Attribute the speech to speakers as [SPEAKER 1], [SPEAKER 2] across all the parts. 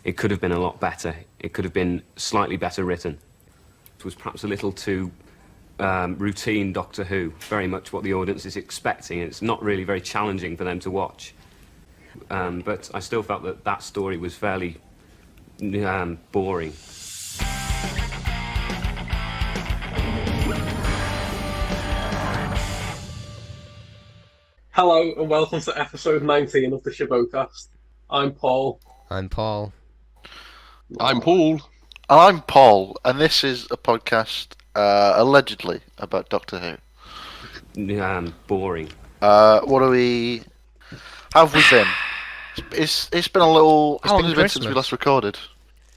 [SPEAKER 1] it could have been a lot better. It could have been slightly better written. It was perhaps a little too routine Doctor Who, very much what the audience is expecting. It's not really very challenging for them to watch. But I still felt that that story was fairly boring.
[SPEAKER 2] Hello and welcome to episode 19 of the Shobocast. I'm Paul.
[SPEAKER 3] I'm Paul.
[SPEAKER 4] I'm Paul.
[SPEAKER 5] And I'm Paul, and this is a podcast allegedly about Doctor Who.
[SPEAKER 1] Boring.
[SPEAKER 5] What are we? How have we been? It's been a little. How long has it been since we last recorded?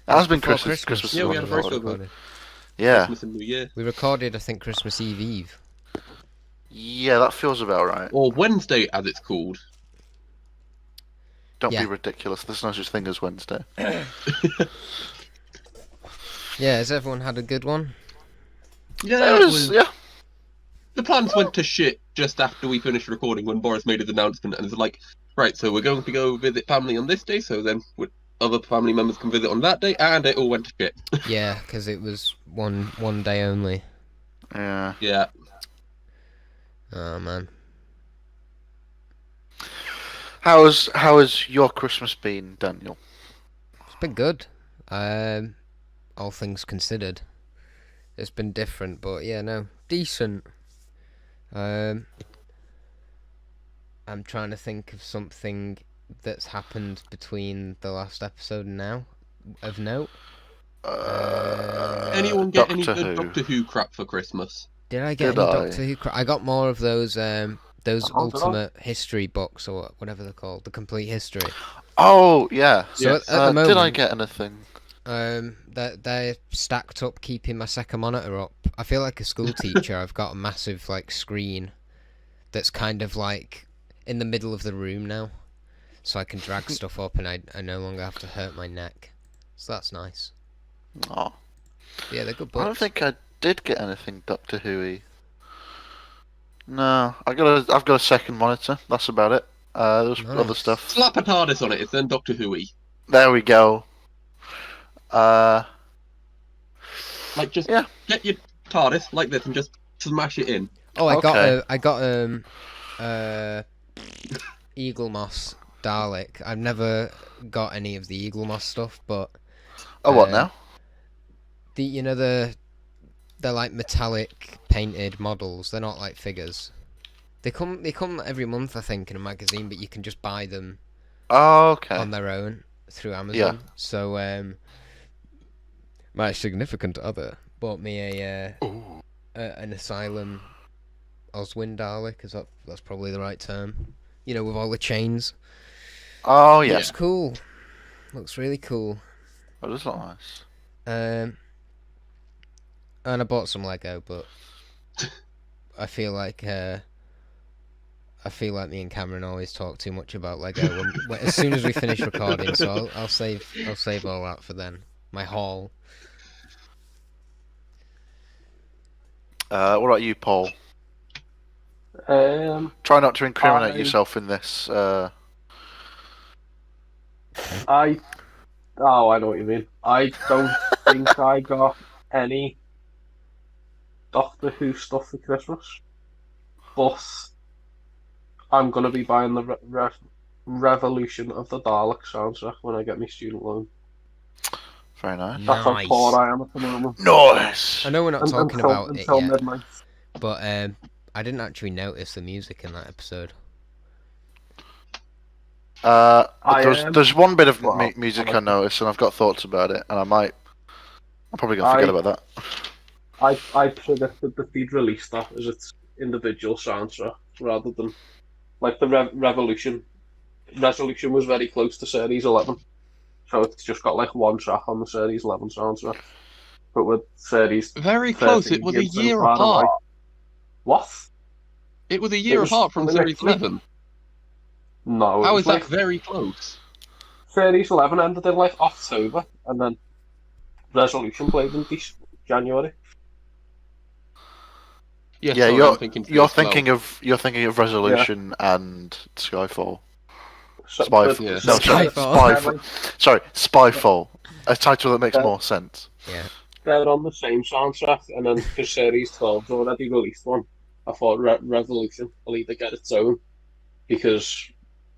[SPEAKER 5] It has been Christmas.
[SPEAKER 4] Yeah, we had a very
[SPEAKER 5] recorded.
[SPEAKER 4] good one.
[SPEAKER 5] Yeah.
[SPEAKER 4] Christmas and New Year.
[SPEAKER 3] We recorded, I think, Christmas Eve.
[SPEAKER 5] Yeah, that feels about right.
[SPEAKER 4] Or Wednesday, as it's called.
[SPEAKER 5] Don't
[SPEAKER 3] Yeah.
[SPEAKER 5] be ridiculous. There's no such thing as Wednesday.
[SPEAKER 3] Yeah, has everyone had a good one?
[SPEAKER 4] Yeah,
[SPEAKER 5] It was, yeah.
[SPEAKER 4] The plans went to shit just after we finished recording when Boris made his announcement and it's like, right, so we're going to go visit family on this day, so then other family members can visit on that day, and it all went to shit.
[SPEAKER 3] Yeah, because it was one day only.
[SPEAKER 5] Yeah.
[SPEAKER 4] Yeah.
[SPEAKER 3] Oh man.
[SPEAKER 5] How has your Christmas been, Daniel?
[SPEAKER 3] It's been good. All things considered. It's been different, but yeah, no. Decent. I'm trying to think of something that's happened between the last episode and now of note.
[SPEAKER 4] Anyone get any
[SPEAKER 5] Doctor
[SPEAKER 4] good
[SPEAKER 5] Who.
[SPEAKER 4] Doctor Who crap for Christmas?
[SPEAKER 3] Did I get
[SPEAKER 5] Did
[SPEAKER 3] any
[SPEAKER 5] I?
[SPEAKER 3] Doctor Who? I got more of those
[SPEAKER 2] Oh,
[SPEAKER 3] ultimate history books or whatever they're called, the complete history.
[SPEAKER 5] Oh, yeah.
[SPEAKER 3] So
[SPEAKER 4] Yes.
[SPEAKER 3] at the moment,
[SPEAKER 5] Did I get anything?
[SPEAKER 3] they're stacked up, keeping my second monitor up. I feel like a school teacher. I've got a massive screen that's kind of in the middle of the room now, so I can drag stuff up, and I no longer have to hurt my neck. So that's nice.
[SPEAKER 5] Oh,
[SPEAKER 3] But yeah, they're good
[SPEAKER 5] I don't
[SPEAKER 3] books.
[SPEAKER 5] think I did get anything Doctor Who-y. No, I've got a second monitor. That's about it. There's
[SPEAKER 3] Nice.
[SPEAKER 5] other stuff.
[SPEAKER 4] Slap a TARDIS on it, it's then Doctor Who-y.
[SPEAKER 5] There we go.
[SPEAKER 4] Like, just
[SPEAKER 5] Yeah.
[SPEAKER 4] get your TARDIS like this and just smash it in.
[SPEAKER 3] Oh, I
[SPEAKER 5] Okay.
[SPEAKER 3] got Eagle Moss Dalek. I've never got any of the Eagle Moss stuff, but
[SPEAKER 5] Oh, what
[SPEAKER 3] Uh,
[SPEAKER 5] now?
[SPEAKER 3] they're like metallic painted models. They're not like figures. They come every month, I think, in a magazine, but you can just buy them
[SPEAKER 5] Oh, okay.
[SPEAKER 3] on their own through Amazon. So my significant other bought me an Asylum Oswin Dalek. That's probably the right term? You know, with all the chains.
[SPEAKER 5] Oh, yeah.
[SPEAKER 3] Looks cool. Looks really cool.
[SPEAKER 5] Oh, that's not nice.
[SPEAKER 3] And I bought some Lego, but I feel like me and Cameron always talk too much about Lego as soon as we finish recording. So I'll save all that for then. My haul.
[SPEAKER 5] What about you, Paul?
[SPEAKER 2] I
[SPEAKER 5] Try not to incriminate
[SPEAKER 2] I-
[SPEAKER 5] yourself in this.
[SPEAKER 2] I know what you mean. I don't think I got any Doctor Who stuff for Christmas, but I'm gonna be buying the Revolution of the Dalek soundtrack when I get my student loan.
[SPEAKER 5] Very nice.
[SPEAKER 2] That's how
[SPEAKER 3] Nice.
[SPEAKER 2] poor I am at the moment.
[SPEAKER 5] Nice.
[SPEAKER 3] I know we're not talking about it
[SPEAKER 2] until
[SPEAKER 3] yet,
[SPEAKER 2] midnight.
[SPEAKER 3] but I didn't actually notice the music in that episode.
[SPEAKER 5] There's one bit of
[SPEAKER 2] well,
[SPEAKER 5] music
[SPEAKER 2] I
[SPEAKER 5] I
[SPEAKER 2] like
[SPEAKER 5] noticed, and I've got thoughts about it, and I'm probably gonna forget about that.
[SPEAKER 2] I predicted that they'd release that as its individual soundtrack rather than like the Revolution. Resolution was very close to Series 11, so it's just got like one track on the Series 11 soundtrack. But with Series
[SPEAKER 4] Very close,
[SPEAKER 2] 13,
[SPEAKER 4] it was a
[SPEAKER 2] gives them
[SPEAKER 4] year
[SPEAKER 2] far away.
[SPEAKER 4] apart.
[SPEAKER 2] What?
[SPEAKER 4] It was a year
[SPEAKER 2] was
[SPEAKER 4] apart from Series
[SPEAKER 2] literally-
[SPEAKER 4] 11.
[SPEAKER 2] No, it
[SPEAKER 4] How
[SPEAKER 2] was
[SPEAKER 4] is that
[SPEAKER 2] like
[SPEAKER 4] very close?
[SPEAKER 2] Series 11 ended in like October, and then Resolution played in January.
[SPEAKER 4] Yes,
[SPEAKER 5] Yeah,
[SPEAKER 4] sorry, I'm thinking
[SPEAKER 5] you're
[SPEAKER 4] Series 12.
[SPEAKER 5] thinking of Resolution and Skyfall. Spyfall.
[SPEAKER 4] Yeah.
[SPEAKER 5] No, sorry,
[SPEAKER 3] Spyfall.
[SPEAKER 5] Sorry, Spyfall. A title that makes more sense.
[SPEAKER 3] Yeah.
[SPEAKER 2] They're on the same soundtrack, and then because Series 12's already released one, I thought Revolution will either get its own because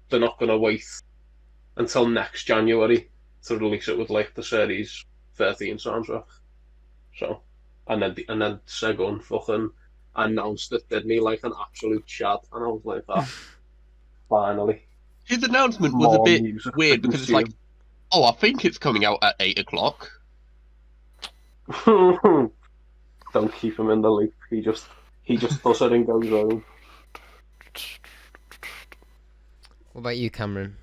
[SPEAKER 2] they're not going to wait until next January to release it with like the Series 13 soundtrack. So, and then Segun fucking announced it, didn't he, like an absolute chat, and I was like, finally.
[SPEAKER 4] His announcement was a
[SPEAKER 2] More
[SPEAKER 4] bit
[SPEAKER 2] music to
[SPEAKER 4] weird because it's like,
[SPEAKER 2] consume.
[SPEAKER 4] oh, I think it's coming out at 8 o'clock.
[SPEAKER 2] Don't keep him in the loop. He just does it and goes home.
[SPEAKER 3] What about you, Cameron?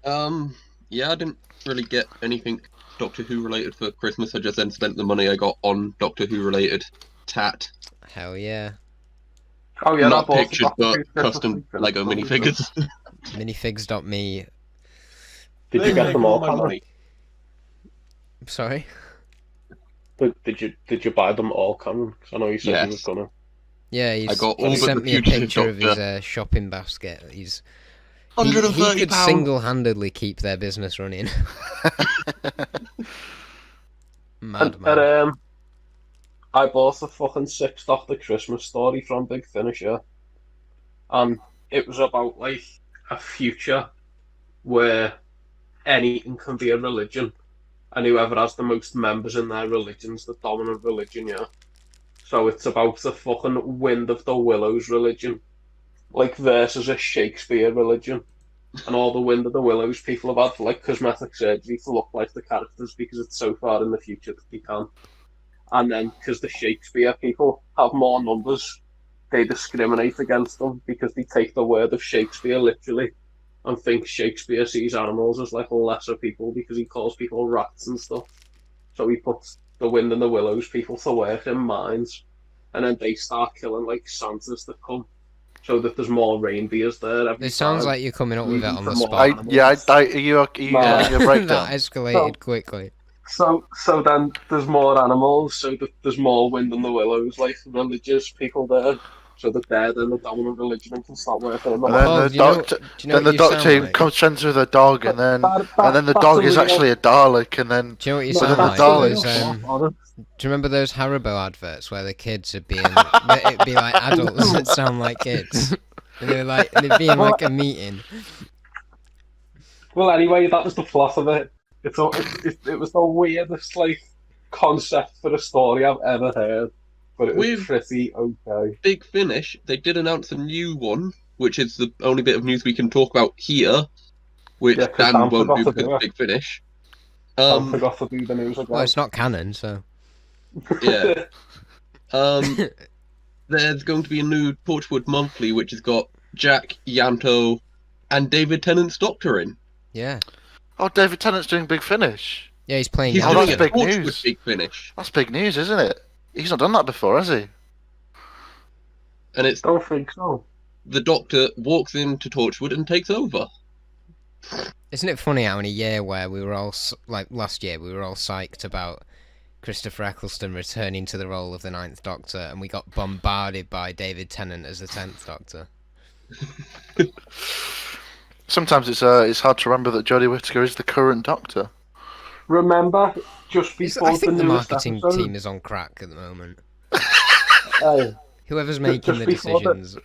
[SPEAKER 4] Yeah, I didn't really get anything Doctor Who related for Christmas. I just then spent the money I got on Doctor Who related tat.
[SPEAKER 3] Hell yeah.
[SPEAKER 2] Oh yeah,
[SPEAKER 4] Not
[SPEAKER 2] that bought
[SPEAKER 4] pictures,
[SPEAKER 2] the
[SPEAKER 4] but custom Lego minifigures.
[SPEAKER 3] Minifigs.me.
[SPEAKER 2] Did you
[SPEAKER 4] They
[SPEAKER 2] get
[SPEAKER 4] make
[SPEAKER 2] them all,
[SPEAKER 4] my
[SPEAKER 2] Cameron?
[SPEAKER 4] money.
[SPEAKER 3] Sorry?
[SPEAKER 2] Did you buy them all, Cameron? 'Cause I know you said you
[SPEAKER 4] Yes.
[SPEAKER 2] was gonna.
[SPEAKER 3] Yeah,
[SPEAKER 4] I got all
[SPEAKER 3] he
[SPEAKER 4] but
[SPEAKER 3] sent
[SPEAKER 4] the
[SPEAKER 3] me a
[SPEAKER 4] fugitive
[SPEAKER 3] picture of his
[SPEAKER 4] Doctor.
[SPEAKER 3] shopping basket. He
[SPEAKER 4] £130.
[SPEAKER 3] could single-handedly keep their business running. Mad
[SPEAKER 2] And
[SPEAKER 3] man.
[SPEAKER 2] I bought the fucking 6th Doctor Christmas story from Big Finish, yeah. And it was about like a future where anything can be a religion, and whoever has the most members in their religion's the dominant religion, yeah. So it's about the fucking Wind of the Willows religion, like versus a Shakespeare religion. And all the Wind of the Willows people have had like cosmetic surgery to look like the characters because it's so far in the future that they can. And then because the Shakespeare people have more numbers, they discriminate against them because they take the word of Shakespeare literally and think Shakespeare sees animals as like lesser people because he calls people rats and stuff. So he puts the Wind and the Willows people to work in mines, and then they start killing like Santas that come, so that there's more reindeers there every
[SPEAKER 3] It sounds
[SPEAKER 2] time.
[SPEAKER 3] like you're coming up with it on the
[SPEAKER 2] Leading to more
[SPEAKER 3] spot.
[SPEAKER 2] animals.
[SPEAKER 5] Your breakdown.
[SPEAKER 3] That escalated quickly.
[SPEAKER 2] So then there's more animals, so that there's more Wind in the Willows, like religious people there, so that they're then the dominant religion and can start working in the
[SPEAKER 5] And then
[SPEAKER 3] Paul,
[SPEAKER 5] the
[SPEAKER 3] do you know-
[SPEAKER 5] doctor,
[SPEAKER 3] do you know
[SPEAKER 5] then
[SPEAKER 3] what
[SPEAKER 5] the
[SPEAKER 3] you sound
[SPEAKER 5] doctor
[SPEAKER 3] like?
[SPEAKER 5] comes friends with a dog, and then the
[SPEAKER 2] That's
[SPEAKER 5] dog is
[SPEAKER 2] a real-
[SPEAKER 5] actually a Dalek, and then
[SPEAKER 3] Do you know what you
[SPEAKER 2] No,
[SPEAKER 3] sound
[SPEAKER 5] then
[SPEAKER 3] like?
[SPEAKER 5] the Daleks.
[SPEAKER 3] Those, do you remember those Haribo adverts where the kids would be in, it'd be like adults that sound like kids, and they'd be in like a meeting.
[SPEAKER 2] Well, anyway, that was the plot of it. It was the weirdest like concept for a story I've ever heard, but it was
[SPEAKER 4] With-
[SPEAKER 2] pretty okay.
[SPEAKER 4] Big Finish, they did announce a new one, which is the only bit of news we can talk about here, which
[SPEAKER 2] Yeah, 'cause
[SPEAKER 4] Dan
[SPEAKER 2] Dan
[SPEAKER 4] won't
[SPEAKER 2] forgot
[SPEAKER 4] do
[SPEAKER 2] to
[SPEAKER 4] because
[SPEAKER 2] do
[SPEAKER 4] of
[SPEAKER 2] it.
[SPEAKER 4] Big Finish.
[SPEAKER 2] I forgot to do the news again.
[SPEAKER 3] Well, it's not canon, so.
[SPEAKER 4] Yeah. There's going to be a new Torchwood Monthly, which has got Jack, Yanto, and David Tennant's Doctor in.
[SPEAKER 3] Yeah.
[SPEAKER 5] oh, David Tennant's doing Big Finish.
[SPEAKER 3] Yeah, he's playing.
[SPEAKER 4] He's
[SPEAKER 5] Oh,
[SPEAKER 4] doing
[SPEAKER 5] that's
[SPEAKER 4] a
[SPEAKER 5] big
[SPEAKER 4] Torchwood
[SPEAKER 5] news.
[SPEAKER 4] Big Finish.
[SPEAKER 5] That's big news, isn't it? He's not done that before, has he?
[SPEAKER 4] And it's
[SPEAKER 2] Don't think so.
[SPEAKER 4] the Doctor walks into Torchwood and takes over.
[SPEAKER 3] Isn't it funny how in a year where we were all like last year, we were all psyched about Christopher Eccleston returning to the role of the Ninth Doctor, and we got bombarded by David Tennant as the 10th Doctor.
[SPEAKER 5] Sometimes it's hard to remember that Jodie Whittaker is the current Doctor.
[SPEAKER 2] Remember, just before
[SPEAKER 3] I think the
[SPEAKER 2] newest
[SPEAKER 3] marketing
[SPEAKER 2] episode,
[SPEAKER 3] team is on crack at the moment.
[SPEAKER 2] Hey,
[SPEAKER 3] Whoever's making the
[SPEAKER 2] before the-
[SPEAKER 3] decisions.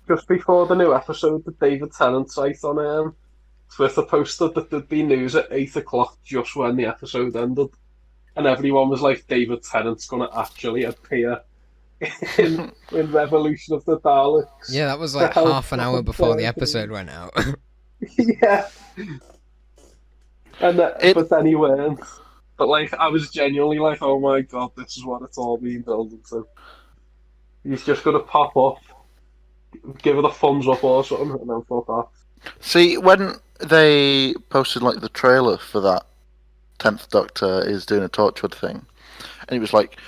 [SPEAKER 2] just before the new episode, the David Tennant site on Twitter posted that there'd be news at 8 o'clock just when the episode ended. And everyone was like, David Tennant's going to actually appear in Revolution of the Daleks.
[SPEAKER 3] Yeah, that was like
[SPEAKER 2] The hell
[SPEAKER 3] half an hour
[SPEAKER 2] fucking
[SPEAKER 3] before the
[SPEAKER 2] terrible.
[SPEAKER 3] episode went out.
[SPEAKER 2] Yeah. And but then he weren't. But like, I was genuinely like, oh my god, this is what it's all been building to. He's just going to pop up, give it a thumbs up or something, and then fuck off.
[SPEAKER 5] See, when they posted like the trailer for that 10th Doctor is doing a Torchwood thing, and he was like,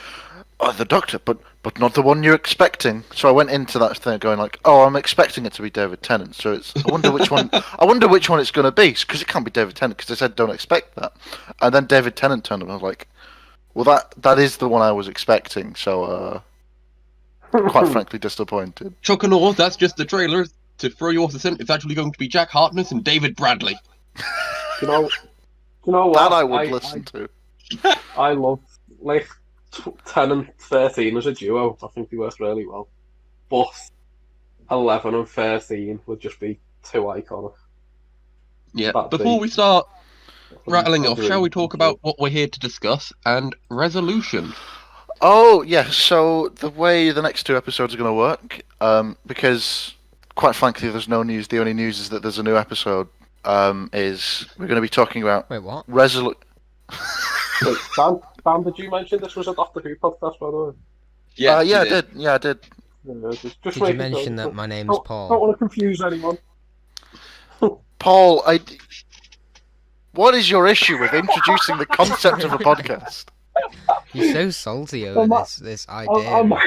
[SPEAKER 5] "Oh, the Doctor, but not the one you're expecting." So I went into that thing going like, "Oh, I'm expecting it to be David Tennant." So it's I wonder which one. I wonder which one it's going to be because it can't be David Tennant because they said don't expect that, and then David Tennant turned up and I was like, "Well, that is the one I was expecting." So quite frankly, disappointed.
[SPEAKER 4] Chuck and all, that's just the trailer. to throw you off the scent, it's actually going to be Jack Harkness and David Bradley.
[SPEAKER 2] You know what?
[SPEAKER 5] That I would listen to.
[SPEAKER 2] I love like 10 and 13 as a duo. I think they work really well. But 11 and 13 would just be too iconic.
[SPEAKER 4] Yeah.
[SPEAKER 2] That'd
[SPEAKER 4] Before
[SPEAKER 2] be-
[SPEAKER 4] we start rattling off,
[SPEAKER 2] Agreed.
[SPEAKER 4] shall we talk about what we're here to discuss and resolution?
[SPEAKER 5] Oh, yeah, so the way the next 2 episodes are going to work, because, quite frankly, there's no news. The only news is that there's a new episode, is we're going to be talking about
[SPEAKER 3] Wait, what?
[SPEAKER 2] Wait, Dan, did you mention this was a Doctor Who podcast, by the way?
[SPEAKER 5] Yeah,
[SPEAKER 4] you
[SPEAKER 5] I did. Yeah, I did.
[SPEAKER 2] Just
[SPEAKER 3] Did you
[SPEAKER 2] making
[SPEAKER 3] mention
[SPEAKER 2] sure.
[SPEAKER 3] that my name's
[SPEAKER 2] Don't
[SPEAKER 3] Paul?
[SPEAKER 2] want to confuse anyone.
[SPEAKER 5] Paul, what is your issue with introducing the concept of a podcast?
[SPEAKER 3] You're so salty over
[SPEAKER 2] I'm not-
[SPEAKER 3] this
[SPEAKER 2] I'm
[SPEAKER 3] idea.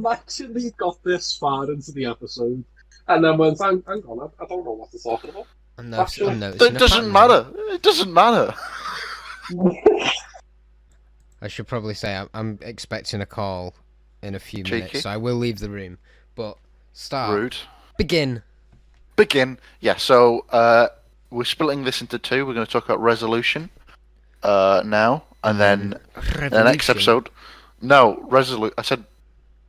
[SPEAKER 2] actually got this far into the episode, and then went, hang on, I don't know what to talk about.
[SPEAKER 3] I'm
[SPEAKER 2] Actually,
[SPEAKER 3] noticing
[SPEAKER 5] It
[SPEAKER 3] a
[SPEAKER 5] doesn't
[SPEAKER 3] pattern.
[SPEAKER 5] matter. It doesn't matter.
[SPEAKER 3] I should probably say I'm expecting a call in a few
[SPEAKER 5] Cheeky.
[SPEAKER 3] minutes, so I will leave the room. But start.
[SPEAKER 5] Rude.
[SPEAKER 3] Begin.
[SPEAKER 5] Begin. Yeah, so we're splitting this into 2. We're going to talk about resolution now, and then the next episode. No, I said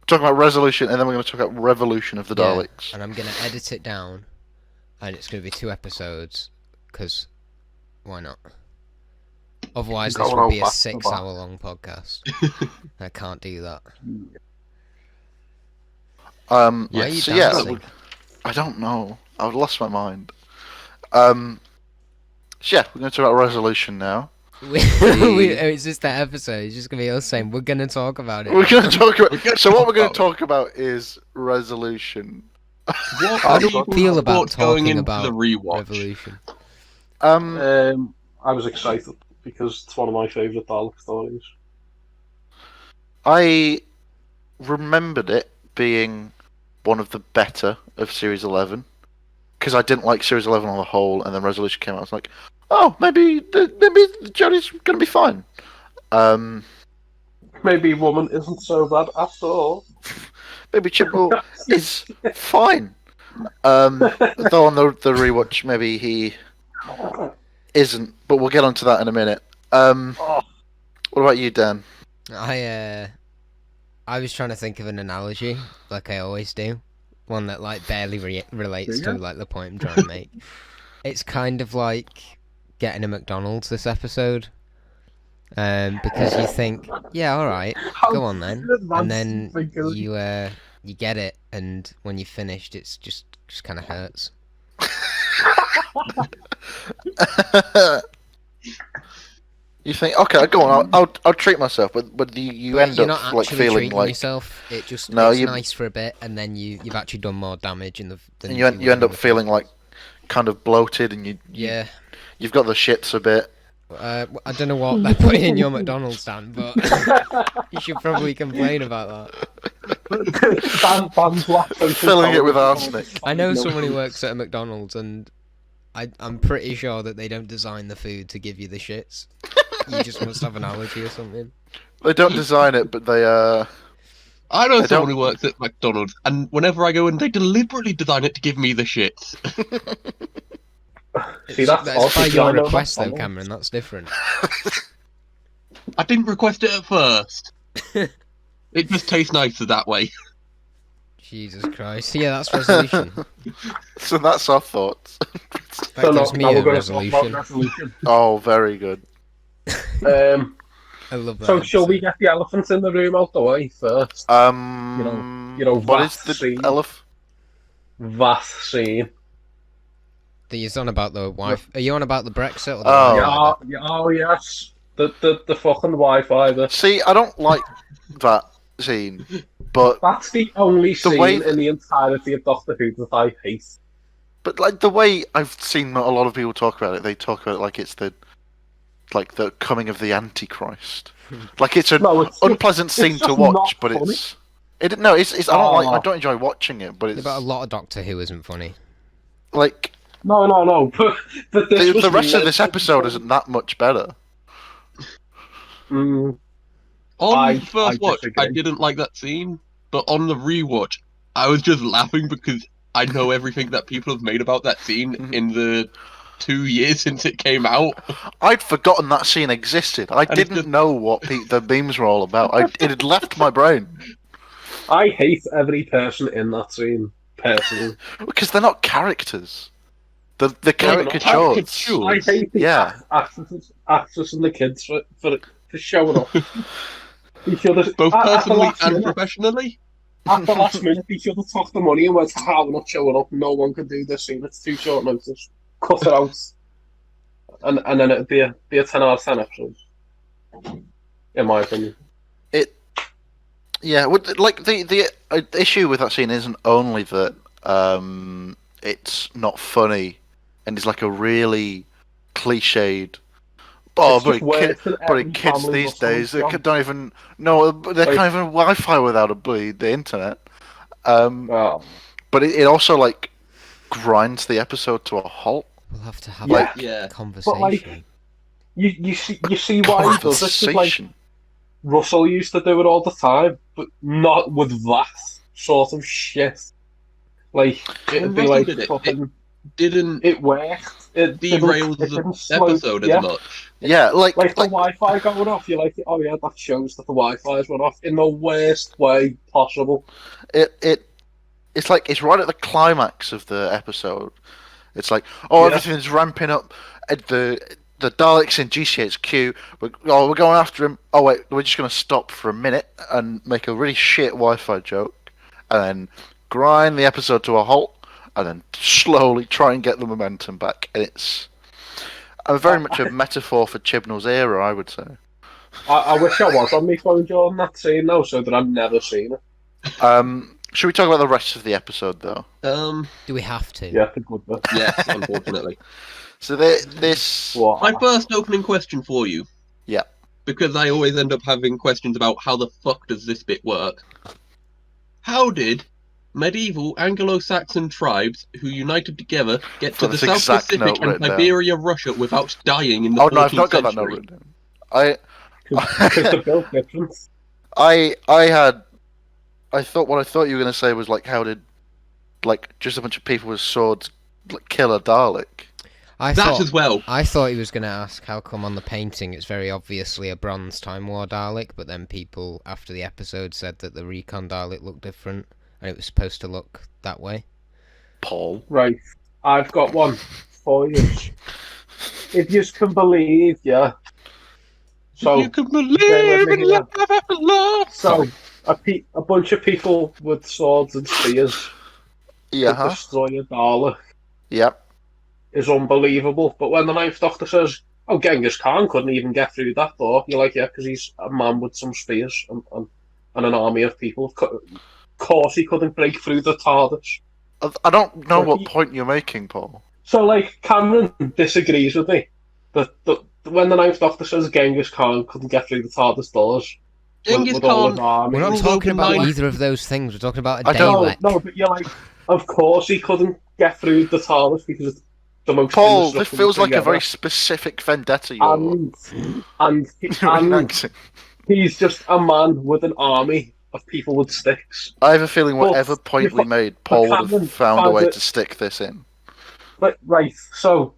[SPEAKER 5] talk about resolution, and then we're going to talk about revolution of the
[SPEAKER 3] Yeah,
[SPEAKER 5] Daleks.
[SPEAKER 3] and I'm gonna edit it down, and it's gonna be 2 episodes, because why not? Otherwise,
[SPEAKER 2] Go
[SPEAKER 3] this
[SPEAKER 2] on,
[SPEAKER 3] would be a
[SPEAKER 2] back to
[SPEAKER 3] 6-hour-long podcast. I can't do that. Why are you
[SPEAKER 5] So
[SPEAKER 3] dancing?
[SPEAKER 5] I don't know. I've lost my mind. So yeah, we're going to talk about resolution now.
[SPEAKER 3] It's just that episode. It's just gonna be us saying we're gonna talk about it.
[SPEAKER 5] We're going to talk about. So what we're going
[SPEAKER 4] about
[SPEAKER 5] to talk about is resolution.
[SPEAKER 3] How do you feel about
[SPEAKER 4] Thoughts going
[SPEAKER 3] talking
[SPEAKER 4] into
[SPEAKER 3] about
[SPEAKER 4] the rewatch?
[SPEAKER 3] Revolution?
[SPEAKER 2] I was excited because it's one of my favourite Dalek stories.
[SPEAKER 5] I remembered it being one of the better of Series 11 because I didn't like Series 11 on the whole, and then Resolution came out. I was like, oh, maybe Jodie's going to be fine.
[SPEAKER 2] Maybe Woman isn't so bad after all.
[SPEAKER 5] Maybe Chibnall is fine. Though on the rewatch, maybe he isn't. But we'll get onto that in a minute. What about you, Dan?
[SPEAKER 3] I was trying to think of an analogy, like I always do, one that like barely relates to like the point I'm trying to make. It's kind of like getting a McDonald's this episode, because you think, yeah, all right, go on then, and then you get it, and when you're finished, it's just kind of hurts.
[SPEAKER 5] You think, okay, go on, I'll treat myself, but you end
[SPEAKER 3] You're
[SPEAKER 5] up
[SPEAKER 3] not
[SPEAKER 5] like
[SPEAKER 3] actually
[SPEAKER 5] feeling
[SPEAKER 3] treating
[SPEAKER 5] like
[SPEAKER 3] yourself. It just
[SPEAKER 5] No,
[SPEAKER 3] it's
[SPEAKER 5] you-
[SPEAKER 3] nice for a bit, and then you've actually done more damage than
[SPEAKER 5] and you end up feeling like kind of bloated, and
[SPEAKER 3] yeah.
[SPEAKER 5] you've got the shits a bit.
[SPEAKER 3] I don't know what they're putting in your McDonald's stand, but you should probably complain about that.
[SPEAKER 2] Dan's laughing.
[SPEAKER 5] Filling it with arsenic.
[SPEAKER 3] I know someone who works at a McDonald's, and I'm pretty sure that they don't design the food to give you the shits. You just must have an allergy or something.
[SPEAKER 5] They don't design it, but they
[SPEAKER 4] I know
[SPEAKER 5] I
[SPEAKER 4] someone
[SPEAKER 5] don't-
[SPEAKER 4] who works at McDonald's, and whenever I go in, they deliberately design it to give me the shits.
[SPEAKER 2] See, that's
[SPEAKER 3] That's
[SPEAKER 2] odd,
[SPEAKER 3] by
[SPEAKER 2] because
[SPEAKER 3] your
[SPEAKER 2] I know
[SPEAKER 3] request, though,
[SPEAKER 2] McDonald's.
[SPEAKER 3] Cameron. That's different.
[SPEAKER 4] I didn't request it at first. It just tastes nicer that way.
[SPEAKER 3] Jesus Christ. Yeah, that's resolution.
[SPEAKER 5] so that's our thoughts.
[SPEAKER 3] That
[SPEAKER 2] So
[SPEAKER 3] gives
[SPEAKER 2] now
[SPEAKER 3] me
[SPEAKER 2] we're
[SPEAKER 3] a
[SPEAKER 2] going to talk about
[SPEAKER 3] resolution.
[SPEAKER 2] resolution.
[SPEAKER 5] Oh, very good.
[SPEAKER 3] I love that.
[SPEAKER 2] So shall we
[SPEAKER 3] episode.
[SPEAKER 2] get the elephant in the room out the way first? You know,
[SPEAKER 5] what is the
[SPEAKER 2] vaccine.
[SPEAKER 5] elephant?
[SPEAKER 2] That scene.
[SPEAKER 3] You're on about the wife. Are you on about the Brexit or the
[SPEAKER 5] Oh.
[SPEAKER 3] Wi-Fi?
[SPEAKER 2] Oh yes, the fucking Wi-Fi.
[SPEAKER 5] See, I don't like that scene, but
[SPEAKER 2] That's the only scene
[SPEAKER 5] way-
[SPEAKER 2] in the entirety of Doctor Who that I hate.
[SPEAKER 5] like the way I've seen a lot of people talk about it, they talk about it like it's the coming of the Antichrist. Like it's an
[SPEAKER 2] No, it's
[SPEAKER 5] unpleasant scene
[SPEAKER 2] it's
[SPEAKER 5] to
[SPEAKER 2] just
[SPEAKER 5] watch,
[SPEAKER 2] not
[SPEAKER 5] but
[SPEAKER 2] funny.
[SPEAKER 5] it's I don't I
[SPEAKER 2] Oh.
[SPEAKER 5] don't enjoy watching it, but
[SPEAKER 3] Yeah,
[SPEAKER 5] it's
[SPEAKER 3] but a lot of Doctor Who isn't funny.
[SPEAKER 5] like
[SPEAKER 2] No. But this was
[SPEAKER 5] the rest of this
[SPEAKER 2] meant-
[SPEAKER 5] episode isn't that much better.
[SPEAKER 2] Mm,
[SPEAKER 4] On
[SPEAKER 2] I-
[SPEAKER 4] the first
[SPEAKER 2] I
[SPEAKER 4] watch, I
[SPEAKER 2] disagree.
[SPEAKER 4] didn't like that scene, but on the rewatch, I was just laughing because I know everything that people have made about that scene in the 2 years since it came out.
[SPEAKER 5] I'd forgotten that scene existed. I
[SPEAKER 4] it's
[SPEAKER 5] didn't
[SPEAKER 4] just-
[SPEAKER 5] know what the memes were all about. It had left my brain.
[SPEAKER 2] I hate every person in that scene, personally.
[SPEAKER 5] Because they're not characters. The caricatures.
[SPEAKER 4] Caricatures.
[SPEAKER 2] I hate the
[SPEAKER 5] Yeah.
[SPEAKER 2] actors and the kids for showing up. They should have,
[SPEAKER 4] Both
[SPEAKER 2] at the
[SPEAKER 4] personally
[SPEAKER 2] last
[SPEAKER 4] and
[SPEAKER 2] minute-
[SPEAKER 4] professionally.
[SPEAKER 2] At the last minute, they should have took the money and went, "How we're not showing up? No one can do this scene. It's too short notice. Cut it out." And then it'd be a 10 out of 10 episode. In my opinion.
[SPEAKER 5] Yeah, like the issue with that scene isn't only that it's not funny and it's like a really cliched. Oh,
[SPEAKER 2] It's just worse than every
[SPEAKER 5] kids
[SPEAKER 2] family
[SPEAKER 5] these
[SPEAKER 2] Russell
[SPEAKER 5] days they
[SPEAKER 2] film.
[SPEAKER 5] don't even know they can't even Wi-Fi without the internet.
[SPEAKER 2] Oh.
[SPEAKER 5] But it also like grinds the episode to a halt.
[SPEAKER 3] We'll have to have
[SPEAKER 2] Yeah.
[SPEAKER 3] a
[SPEAKER 4] Yeah.
[SPEAKER 3] conversation.
[SPEAKER 2] You see why he does it? 'Cause, like,
[SPEAKER 5] Conversation.
[SPEAKER 2] Russell used to do it all the time, but not with that sort of shit. Like, it'd be
[SPEAKER 4] Russell
[SPEAKER 2] like
[SPEAKER 4] did it.
[SPEAKER 2] fucking.
[SPEAKER 4] Didn't
[SPEAKER 2] It worked. It
[SPEAKER 4] derail
[SPEAKER 2] didn't
[SPEAKER 4] the
[SPEAKER 2] slow-
[SPEAKER 4] episode
[SPEAKER 2] yeah.
[SPEAKER 4] as much.
[SPEAKER 5] Yeah, like
[SPEAKER 2] Like the Wi-Fi going off, you're like, oh yeah, that shows that the Wi-Fi's went off in the worst way possible.
[SPEAKER 5] it's like it's right at the climax of the episode. It's like, oh,
[SPEAKER 2] Yeah.
[SPEAKER 5] everything's ramping up. The Daleks in GCHQ. We're going after him. Oh wait, we're just going to stop for a minute and make a really shit Wi-Fi joke, and then grind the episode to a halt, and then slowly try and get the momentum back. And it's very much a metaphor for Chibnall's era, I would say.
[SPEAKER 2] I wish I was on my phone during that scene now, so that I've never seen it.
[SPEAKER 5] Should we talk about the rest of the episode though?
[SPEAKER 3] Do we have to?
[SPEAKER 2] Yeah, it's a good bit.
[SPEAKER 4] Yes, unfortunately.
[SPEAKER 5] So this.
[SPEAKER 2] What?
[SPEAKER 4] My first opening question for you.
[SPEAKER 5] Yeah.
[SPEAKER 4] Because I always end up having questions about how the fuck does this bit work. How did medieval Anglo-Saxon tribes who united together get to
[SPEAKER 5] Got
[SPEAKER 4] the
[SPEAKER 5] this
[SPEAKER 4] South
[SPEAKER 5] exact
[SPEAKER 4] Pacific
[SPEAKER 5] note
[SPEAKER 4] and
[SPEAKER 5] written down.
[SPEAKER 4] Siberia, Russia without dying in the
[SPEAKER 5] Oh
[SPEAKER 4] 14th
[SPEAKER 5] no, I've not got that note
[SPEAKER 4] century?
[SPEAKER 5] written down.
[SPEAKER 2] Because they're built different.
[SPEAKER 5] I thought what I thought you were going to say was like, how did like just a bunch of people with swords like kill a Dalek?
[SPEAKER 3] I
[SPEAKER 4] That
[SPEAKER 3] thought
[SPEAKER 4] as well.
[SPEAKER 3] I thought he was going to ask how come on the painting it's very obviously a Bronze Time War Dalek, but then people after the episode said that the Recon Dalek looked different and it was supposed to look that way.
[SPEAKER 5] Paul.
[SPEAKER 2] Right, I've got one for you. If you can believe, yeah. So,
[SPEAKER 4] You can
[SPEAKER 2] bear
[SPEAKER 4] believe
[SPEAKER 2] with
[SPEAKER 4] in
[SPEAKER 2] me
[SPEAKER 4] love after love.
[SPEAKER 2] so a bunch of people with swords and spears
[SPEAKER 5] Yeah.
[SPEAKER 2] to destroy a Dalek
[SPEAKER 5] Yep.
[SPEAKER 2] is unbelievable. But when the Ninth Doctor says, "Oh, Genghis Khan couldn't even get through that door," you're like, "Yeah, because he's a man with some spears and an army of people. Of course, he couldn't break through the TARDIS."
[SPEAKER 5] I don't know
[SPEAKER 2] Well,
[SPEAKER 5] what
[SPEAKER 2] he-
[SPEAKER 5] point you're making, Paul.
[SPEAKER 2] So, like, Cameron disagrees with me that when the Ninth Doctor says Genghis Khan couldn't get through the TARDIS doors
[SPEAKER 4] Genghis
[SPEAKER 2] with all his
[SPEAKER 4] Khan.
[SPEAKER 2] army.
[SPEAKER 3] We're not
[SPEAKER 4] Ruled
[SPEAKER 3] talking
[SPEAKER 4] over
[SPEAKER 3] about
[SPEAKER 4] nine-
[SPEAKER 3] either of those things. We're talking about a
[SPEAKER 5] I don't-
[SPEAKER 3] Dalek.
[SPEAKER 2] No, but you're like, of course he couldn't get through the TARDIS because it's the most
[SPEAKER 5] Paul, this
[SPEAKER 2] indestructible
[SPEAKER 5] feels like
[SPEAKER 2] thing
[SPEAKER 5] a very
[SPEAKER 2] ever.
[SPEAKER 5] specific vendetta you're
[SPEAKER 2] and
[SPEAKER 5] enacting.
[SPEAKER 2] he's just a man with an army of people with sticks.
[SPEAKER 5] I have a feeling
[SPEAKER 2] But
[SPEAKER 5] whatever point
[SPEAKER 2] you've
[SPEAKER 5] we
[SPEAKER 2] got-
[SPEAKER 5] made, Paul would
[SPEAKER 2] Cameron
[SPEAKER 5] have found a
[SPEAKER 2] finds
[SPEAKER 5] way
[SPEAKER 2] it-
[SPEAKER 5] to stick this in.
[SPEAKER 2] But right, so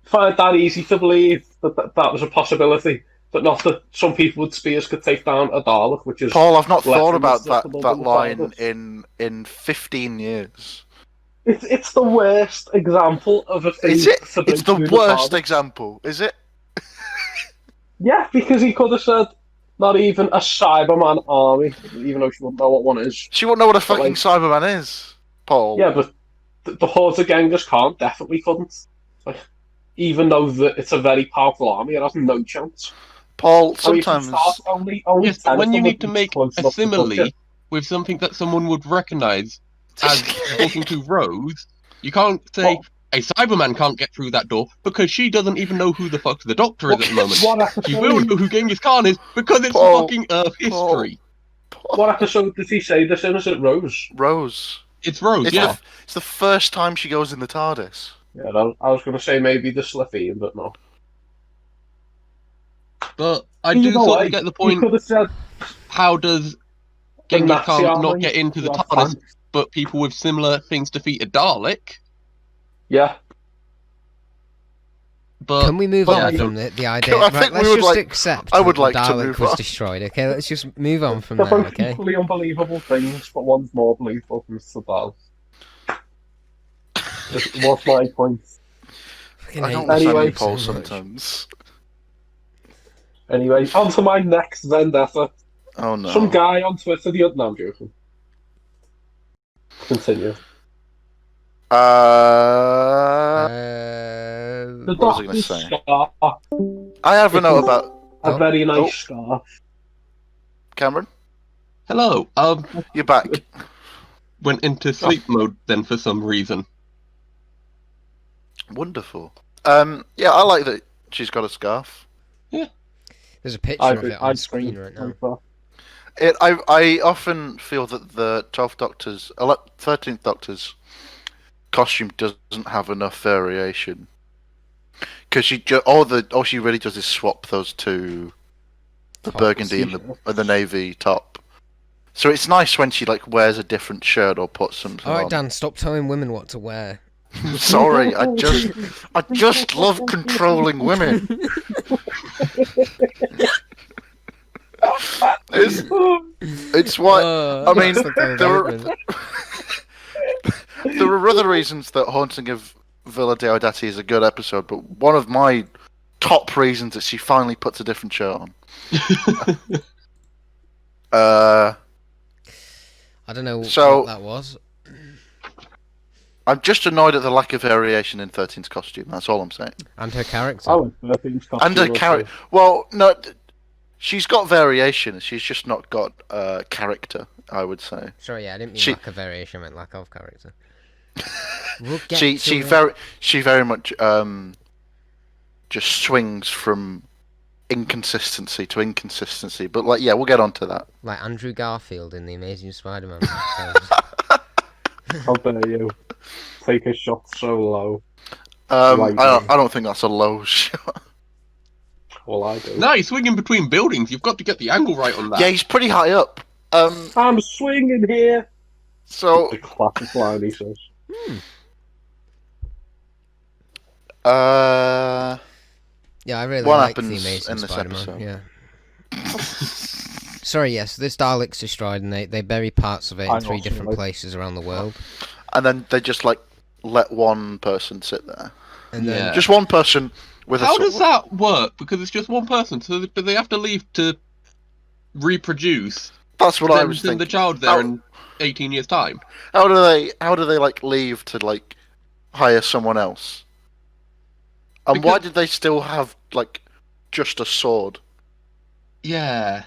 [SPEAKER 2] find that easy to believe that was a possibility, but not that some people with spears could take down a Dalek, which is
[SPEAKER 5] Paul, I've not
[SPEAKER 2] less
[SPEAKER 5] thought about
[SPEAKER 2] indestructible
[SPEAKER 5] that
[SPEAKER 2] than the
[SPEAKER 5] line
[SPEAKER 2] TARDIS.
[SPEAKER 5] in 15 years.
[SPEAKER 2] It's the worst example of a thing.
[SPEAKER 5] Is it?
[SPEAKER 2] to bring
[SPEAKER 5] It's the
[SPEAKER 2] through
[SPEAKER 5] worst
[SPEAKER 2] TARDIS.
[SPEAKER 5] example, is it?
[SPEAKER 2] Yeah, because he could have said not even a Cyberman army, even though she wouldn't know what one is.
[SPEAKER 5] She won't know what a
[SPEAKER 2] But,
[SPEAKER 5] fucking
[SPEAKER 2] like-
[SPEAKER 5] Cyberman is, Paul.
[SPEAKER 2] Yeah, but the hordes of Genghis Khan definitely couldn't. Like, even though it's a very powerful army, it has no chance.
[SPEAKER 5] Paul,
[SPEAKER 2] So you can
[SPEAKER 5] sometimes...
[SPEAKER 2] start only
[SPEAKER 4] Yes,
[SPEAKER 2] 10
[SPEAKER 4] but when
[SPEAKER 2] of
[SPEAKER 4] you
[SPEAKER 2] them
[SPEAKER 4] need
[SPEAKER 2] would
[SPEAKER 4] to
[SPEAKER 2] be
[SPEAKER 4] make
[SPEAKER 2] close
[SPEAKER 4] a
[SPEAKER 2] enough to touch
[SPEAKER 4] simile
[SPEAKER 2] it.
[SPEAKER 4] with something that someone would recognise as talking to Rose, you can't say
[SPEAKER 2] What-
[SPEAKER 4] a Cyberman can't get through that door because she doesn't even know who the fuck the Doctor is at the moment.
[SPEAKER 2] What
[SPEAKER 4] She
[SPEAKER 2] episode,
[SPEAKER 4] will know who Genghis Khan is because it's
[SPEAKER 5] Paul,
[SPEAKER 4] fucking Earth
[SPEAKER 5] Paul.
[SPEAKER 4] history.
[SPEAKER 2] what episode did he say this in? Is it Rose?
[SPEAKER 5] Rose.
[SPEAKER 4] It's Rose,
[SPEAKER 5] It's,
[SPEAKER 4] yeah.
[SPEAKER 5] it's the first time she goes in the TARDIS.
[SPEAKER 2] Yeah, I was going to say maybe the Slitheen, but no.
[SPEAKER 4] But I
[SPEAKER 2] Either
[SPEAKER 4] do sort
[SPEAKER 2] way,
[SPEAKER 4] of get the
[SPEAKER 2] He
[SPEAKER 4] point.
[SPEAKER 2] could have said
[SPEAKER 4] How does
[SPEAKER 2] the
[SPEAKER 4] Genghis
[SPEAKER 2] Nazi
[SPEAKER 4] Khan not
[SPEAKER 2] army
[SPEAKER 4] get into the
[SPEAKER 2] was
[SPEAKER 4] TARDIS
[SPEAKER 2] tanks.
[SPEAKER 4] but people with similar things defeat a Dalek.
[SPEAKER 2] Yeah.
[SPEAKER 4] But
[SPEAKER 3] Can we move
[SPEAKER 4] yeah,
[SPEAKER 3] on
[SPEAKER 4] I
[SPEAKER 3] from
[SPEAKER 4] don't-
[SPEAKER 3] the idea?
[SPEAKER 5] I
[SPEAKER 3] Right,
[SPEAKER 5] think we
[SPEAKER 3] let's
[SPEAKER 5] would
[SPEAKER 3] just
[SPEAKER 5] like-
[SPEAKER 3] accept
[SPEAKER 5] I would
[SPEAKER 3] that
[SPEAKER 5] like
[SPEAKER 3] the
[SPEAKER 5] to
[SPEAKER 3] Dalek
[SPEAKER 5] move
[SPEAKER 3] was
[SPEAKER 5] on.
[SPEAKER 3] destroyed. Okay, let's just move on from
[SPEAKER 2] They're
[SPEAKER 3] there.
[SPEAKER 2] both
[SPEAKER 3] Okay.
[SPEAKER 2] equally unbelievable things, but one's more believable than the Dalek. What's my point?
[SPEAKER 3] Fucking
[SPEAKER 5] I
[SPEAKER 3] hate
[SPEAKER 5] don't
[SPEAKER 3] this
[SPEAKER 5] understand
[SPEAKER 2] Anyway.
[SPEAKER 5] you,
[SPEAKER 3] game
[SPEAKER 5] Paul,
[SPEAKER 3] so much.
[SPEAKER 5] sometimes.
[SPEAKER 2] Anyway, on to my next vendetta.
[SPEAKER 5] Oh no.
[SPEAKER 2] Some guy on Twitter the other... No, I'm joking. Continue. The
[SPEAKER 5] What was I gonna
[SPEAKER 2] doctor's
[SPEAKER 5] say?
[SPEAKER 2] scarf.
[SPEAKER 5] I have a note about
[SPEAKER 2] A
[SPEAKER 3] Oh.
[SPEAKER 2] very nice
[SPEAKER 5] Oh.
[SPEAKER 2] scarf.
[SPEAKER 5] Cameron.
[SPEAKER 4] Hello.
[SPEAKER 5] You're back.
[SPEAKER 4] Went into sleep mode then for some reason.
[SPEAKER 5] Wonderful. Yeah, I like that she's got a scarf.
[SPEAKER 3] There's a picture of it on
[SPEAKER 2] I
[SPEAKER 3] screen
[SPEAKER 2] think
[SPEAKER 3] right now.
[SPEAKER 2] so.
[SPEAKER 5] I often feel that the 12th Doctor's, 13th Doctor's costume doesn't have enough variation. Because all she really does is swap those two, the
[SPEAKER 3] Top
[SPEAKER 5] burgundy and the navy top. So it's nice when she like wears a different shirt or puts something
[SPEAKER 3] All right,
[SPEAKER 5] on.
[SPEAKER 3] Dan, stop telling women what to wear.
[SPEAKER 5] Sorry, I just love controlling women. It's why I mean
[SPEAKER 3] that's the
[SPEAKER 5] there are other reasons that Haunting of Villa Diodati is a good episode, but one of my top reasons is she finally puts a different shirt on.
[SPEAKER 3] I don't know
[SPEAKER 5] So-
[SPEAKER 3] what that was.
[SPEAKER 5] I'm just annoyed at the lack of variation in 13's costume. That's all I'm saying.
[SPEAKER 3] And her character.
[SPEAKER 2] I like 13's costume.
[SPEAKER 5] And her
[SPEAKER 2] also.
[SPEAKER 5] character. Well, no, she's got variation. She's just not got character. I would say.
[SPEAKER 3] Sorry, yeah, I didn't mean
[SPEAKER 5] She-
[SPEAKER 3] lack of variation, I meant lack of character. We'll get
[SPEAKER 5] She
[SPEAKER 3] to it.
[SPEAKER 5] very much just swings from inconsistency to inconsistency. But like, yeah, we'll get on to that.
[SPEAKER 3] Like Andrew Garfield in The Amazing Spider-Man.
[SPEAKER 2] How dare you take a shot so low?
[SPEAKER 5] I don't think that's a low shot.
[SPEAKER 2] Well, I do.
[SPEAKER 4] No, you're swinging between buildings. You've got to get the angle right on that.
[SPEAKER 5] Yeah, he's pretty high up.
[SPEAKER 2] I'm swinging here.
[SPEAKER 5] So
[SPEAKER 2] The classic line he says.
[SPEAKER 3] Yeah, I really
[SPEAKER 5] What
[SPEAKER 3] like The
[SPEAKER 5] happens
[SPEAKER 3] Amazing
[SPEAKER 5] in this
[SPEAKER 3] Spider-Man.
[SPEAKER 5] episode?
[SPEAKER 3] Yeah. Sorry, yes, this Dalek's destroyed and they bury parts of it
[SPEAKER 2] I
[SPEAKER 3] in 3
[SPEAKER 2] also
[SPEAKER 3] different
[SPEAKER 2] like-
[SPEAKER 3] places around the world.
[SPEAKER 5] and then they just like let one person sit there.
[SPEAKER 3] And then
[SPEAKER 4] Yeah.
[SPEAKER 5] Just one person with a
[SPEAKER 4] How
[SPEAKER 5] sword.
[SPEAKER 4] does that work? Because it's just one person, so do they have to leave to reproduce?
[SPEAKER 5] That's what I
[SPEAKER 4] Then
[SPEAKER 5] was
[SPEAKER 4] send
[SPEAKER 5] thinking.
[SPEAKER 4] the child there
[SPEAKER 5] How-
[SPEAKER 4] in 18 years' time.
[SPEAKER 5] How do they like leave to like hire someone else? And why
[SPEAKER 4] Because-
[SPEAKER 5] did they still have like just a sword?
[SPEAKER 4] Yeah.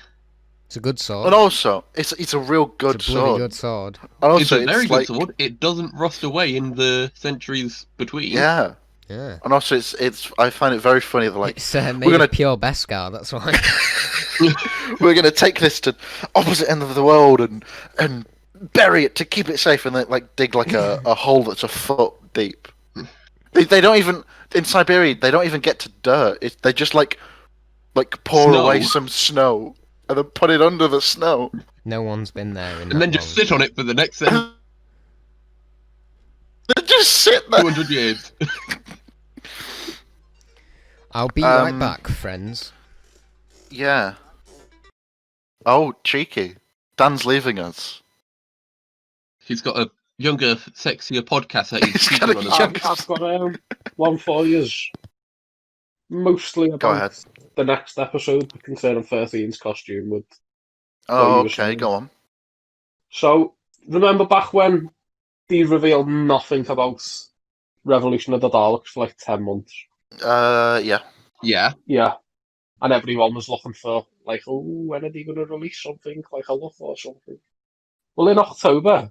[SPEAKER 3] it's a good sword.
[SPEAKER 5] And also, it's a real good
[SPEAKER 3] it's a bloody
[SPEAKER 5] sword.
[SPEAKER 3] good sword.
[SPEAKER 5] And
[SPEAKER 4] It's
[SPEAKER 5] also,
[SPEAKER 4] a very
[SPEAKER 5] like,
[SPEAKER 4] good sword. It doesn't rust away in the centuries between.
[SPEAKER 5] Yeah,
[SPEAKER 3] Yeah.
[SPEAKER 5] and also it's. I find it very funny that like
[SPEAKER 3] It's made
[SPEAKER 5] gonna-
[SPEAKER 3] of pure Beskar, that's why.
[SPEAKER 5] we're gonna take this to opposite end of the world and bury it to keep it safe, and then like dig like a hole that's a foot deep. They don't even in Siberia. They don't even get to dirt. They just like pour
[SPEAKER 4] Snow.
[SPEAKER 5] away some snow and then put it under the snow.
[SPEAKER 3] No one's been there in
[SPEAKER 4] And
[SPEAKER 3] that
[SPEAKER 4] then just
[SPEAKER 3] long.
[SPEAKER 4] sit on it for the next
[SPEAKER 5] They just sit there.
[SPEAKER 4] 200 years.
[SPEAKER 3] I'll be right
[SPEAKER 5] Um,
[SPEAKER 3] back, friends.
[SPEAKER 5] Yeah. Oh, cheeky. Dan's leaving us.
[SPEAKER 4] He's got a younger, sexier podcast that he's
[SPEAKER 5] He's got
[SPEAKER 4] speaking
[SPEAKER 5] a
[SPEAKER 4] on.
[SPEAKER 5] young-
[SPEAKER 2] I've got one for you. Mostly
[SPEAKER 5] Go
[SPEAKER 2] about
[SPEAKER 5] ahead.
[SPEAKER 2] the next episode concerning 13's costume. With
[SPEAKER 5] Oh,
[SPEAKER 2] you were
[SPEAKER 5] okay,
[SPEAKER 2] saying.
[SPEAKER 5] go on.
[SPEAKER 2] So, remember back when they revealed nothing about Revolution of the Daleks for like 10 months?
[SPEAKER 5] Yeah.
[SPEAKER 4] Yeah.
[SPEAKER 2] Yeah. And everyone was looking for, like, oh, when are they going to release something? Like a look or something. Well, in October,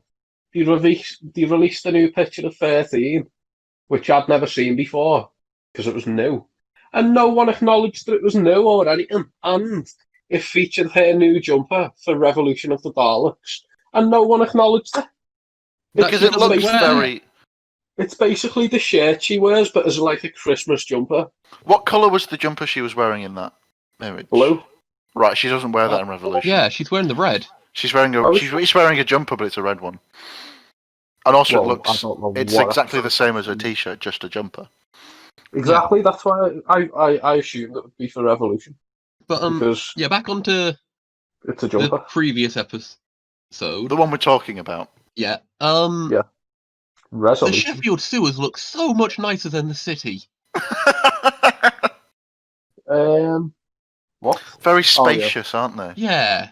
[SPEAKER 2] they released a new picture of 13, which I'd never seen before, because it was new. And no one acknowledged that it was new or anything. And it featured her new jumper for Revolution of the Daleks. And no one acknowledged it.
[SPEAKER 5] Because
[SPEAKER 4] That
[SPEAKER 5] it
[SPEAKER 4] she
[SPEAKER 5] looks
[SPEAKER 4] doesn't wear.
[SPEAKER 5] very...
[SPEAKER 2] It's basically the shirt she wears, but as like a Christmas jumper.
[SPEAKER 5] What colour was the jumper she was wearing in that image?
[SPEAKER 2] Blue.
[SPEAKER 5] Right, she doesn't wear that in Revolution.
[SPEAKER 4] Yeah, she's wearing the red.
[SPEAKER 5] She's wearing
[SPEAKER 2] Oh,
[SPEAKER 5] she's wearing a jumper, but it's a red one. And also,
[SPEAKER 2] Well,
[SPEAKER 5] it looks.
[SPEAKER 2] I don't know
[SPEAKER 5] It's
[SPEAKER 2] what
[SPEAKER 5] exactly the same as her
[SPEAKER 2] episode.
[SPEAKER 5] T-shirt, just a jumper.
[SPEAKER 2] Exactly. That's why I assumed it would be for Revolution
[SPEAKER 4] But
[SPEAKER 2] because
[SPEAKER 4] yeah, back onto
[SPEAKER 2] it's a
[SPEAKER 4] the
[SPEAKER 2] jumper.
[SPEAKER 4] previous episode.
[SPEAKER 5] The one we're talking about.
[SPEAKER 4] Yeah.
[SPEAKER 2] Yeah.
[SPEAKER 4] The
[SPEAKER 2] Resolution.
[SPEAKER 4] Sheffield sewers look so much nicer than the city.
[SPEAKER 2] What?
[SPEAKER 5] Very
[SPEAKER 2] Oh, yeah.
[SPEAKER 5] spacious, aren't they?
[SPEAKER 4] Yeah.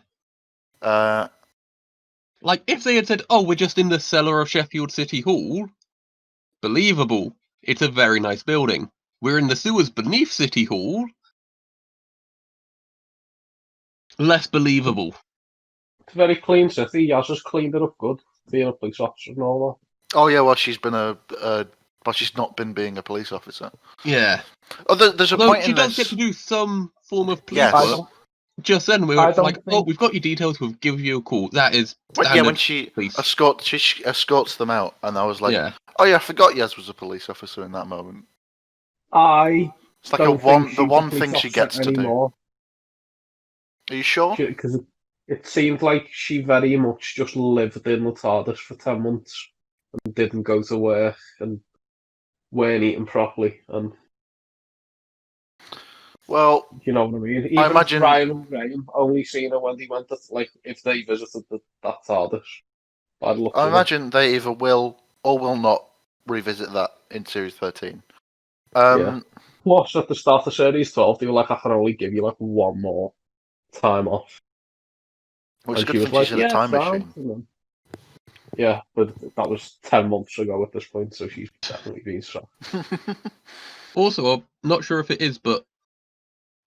[SPEAKER 4] Like, if they had said, oh, we're just in the cellar of Sheffield City Hall, believable. It's a very nice building. We're in the sewers beneath City Hall. Less believable.
[SPEAKER 2] It's a very clean city. Yaz just cleaned it up good, being a police officer and all
[SPEAKER 5] Oh yeah, well she's been well she's not been being a police officer.
[SPEAKER 4] Yeah.
[SPEAKER 5] Oh, there's a
[SPEAKER 4] Although
[SPEAKER 5] point
[SPEAKER 4] she
[SPEAKER 5] in
[SPEAKER 4] does
[SPEAKER 5] this.
[SPEAKER 4] get to do some form of police
[SPEAKER 5] Yes.
[SPEAKER 2] that.
[SPEAKER 4] work. Just then we
[SPEAKER 2] I
[SPEAKER 4] were
[SPEAKER 2] don't
[SPEAKER 4] like, oh,
[SPEAKER 2] think-
[SPEAKER 4] we've got your details, we'll give you a call. That is
[SPEAKER 5] When,
[SPEAKER 4] standard
[SPEAKER 5] when she
[SPEAKER 4] police.
[SPEAKER 5] escorts them out, and I was like,
[SPEAKER 4] Yeah.
[SPEAKER 5] oh yeah, I forgot Yaz was a police officer in that moment.
[SPEAKER 2] I
[SPEAKER 5] It's like
[SPEAKER 2] don't think
[SPEAKER 5] the
[SPEAKER 2] she's
[SPEAKER 5] one
[SPEAKER 2] a police
[SPEAKER 5] thing she
[SPEAKER 2] officer
[SPEAKER 5] gets to do.
[SPEAKER 2] anymore.
[SPEAKER 5] Are you sure?
[SPEAKER 2] Because it seemed like she very much just lived in the TARDIS for 10 months and didn't go to work and weren't eating properly. And
[SPEAKER 5] Well,
[SPEAKER 2] you know what I mean?
[SPEAKER 5] I
[SPEAKER 2] Even
[SPEAKER 5] imagine-
[SPEAKER 2] Ryan and Graham only seen her when they went to, like, if they visited that TARDIS. By the looks
[SPEAKER 5] I
[SPEAKER 2] of it.
[SPEAKER 5] imagine they either will or will not revisit that in Series 13.
[SPEAKER 2] Yeah. Plus, at the start of Series 12, they were like, I can only give you, like, one more time off.
[SPEAKER 5] Well, it's a
[SPEAKER 2] And
[SPEAKER 5] good
[SPEAKER 2] she was
[SPEAKER 5] thing
[SPEAKER 2] like,
[SPEAKER 5] she's in a
[SPEAKER 2] yeah,
[SPEAKER 5] time
[SPEAKER 2] sound.
[SPEAKER 5] machine.
[SPEAKER 2] And then- yeah, but that was 10 months ago at this point, so she's definitely been shot.
[SPEAKER 4] Also, I'm not sure if it is, but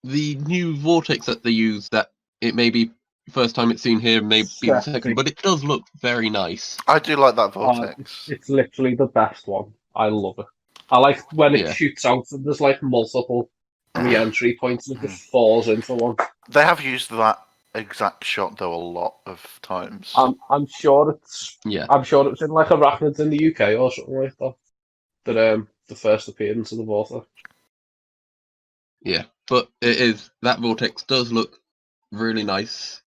[SPEAKER 4] the new vortex that they use, that it may be first time it's seen here, may be the second,
[SPEAKER 2] Sexy.
[SPEAKER 4] but it does look very nice.
[SPEAKER 5] I do like that vortex.
[SPEAKER 2] It's literally the best one. I love it. I like when it
[SPEAKER 4] Yeah.
[SPEAKER 2] shoots out and there's like multiple re-entry points and it just falls into one.
[SPEAKER 5] They have used that exact shot though a lot of times.
[SPEAKER 2] I'm sure it's
[SPEAKER 4] Yeah.
[SPEAKER 2] I'm sure it's in like Arachnids in the UK or something like that. That the first appearance of the vortex.
[SPEAKER 4] Yeah. But that vortex does look really nice.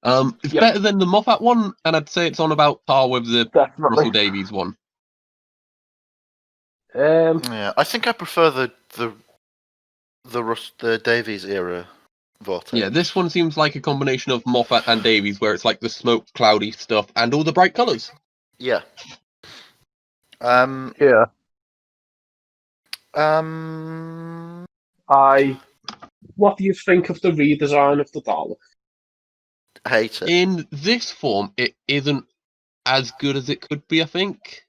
[SPEAKER 4] It's
[SPEAKER 2] Yep.
[SPEAKER 4] better than the Moffat one, and I'd say it's on about par with the
[SPEAKER 2] Definitely.
[SPEAKER 4] Russell Davies one.
[SPEAKER 5] Yeah, I think I prefer the Davies era vortex.
[SPEAKER 4] Yeah, this one seems like a combination of Moffat and Davies, where it's like the smoke, cloudy stuff, and all the bright colours.
[SPEAKER 5] Yeah.
[SPEAKER 2] Yeah. What do you think of the redesign of the Dalek?
[SPEAKER 5] Hate it.
[SPEAKER 4] In this form, it isn't as good as it could be, I think.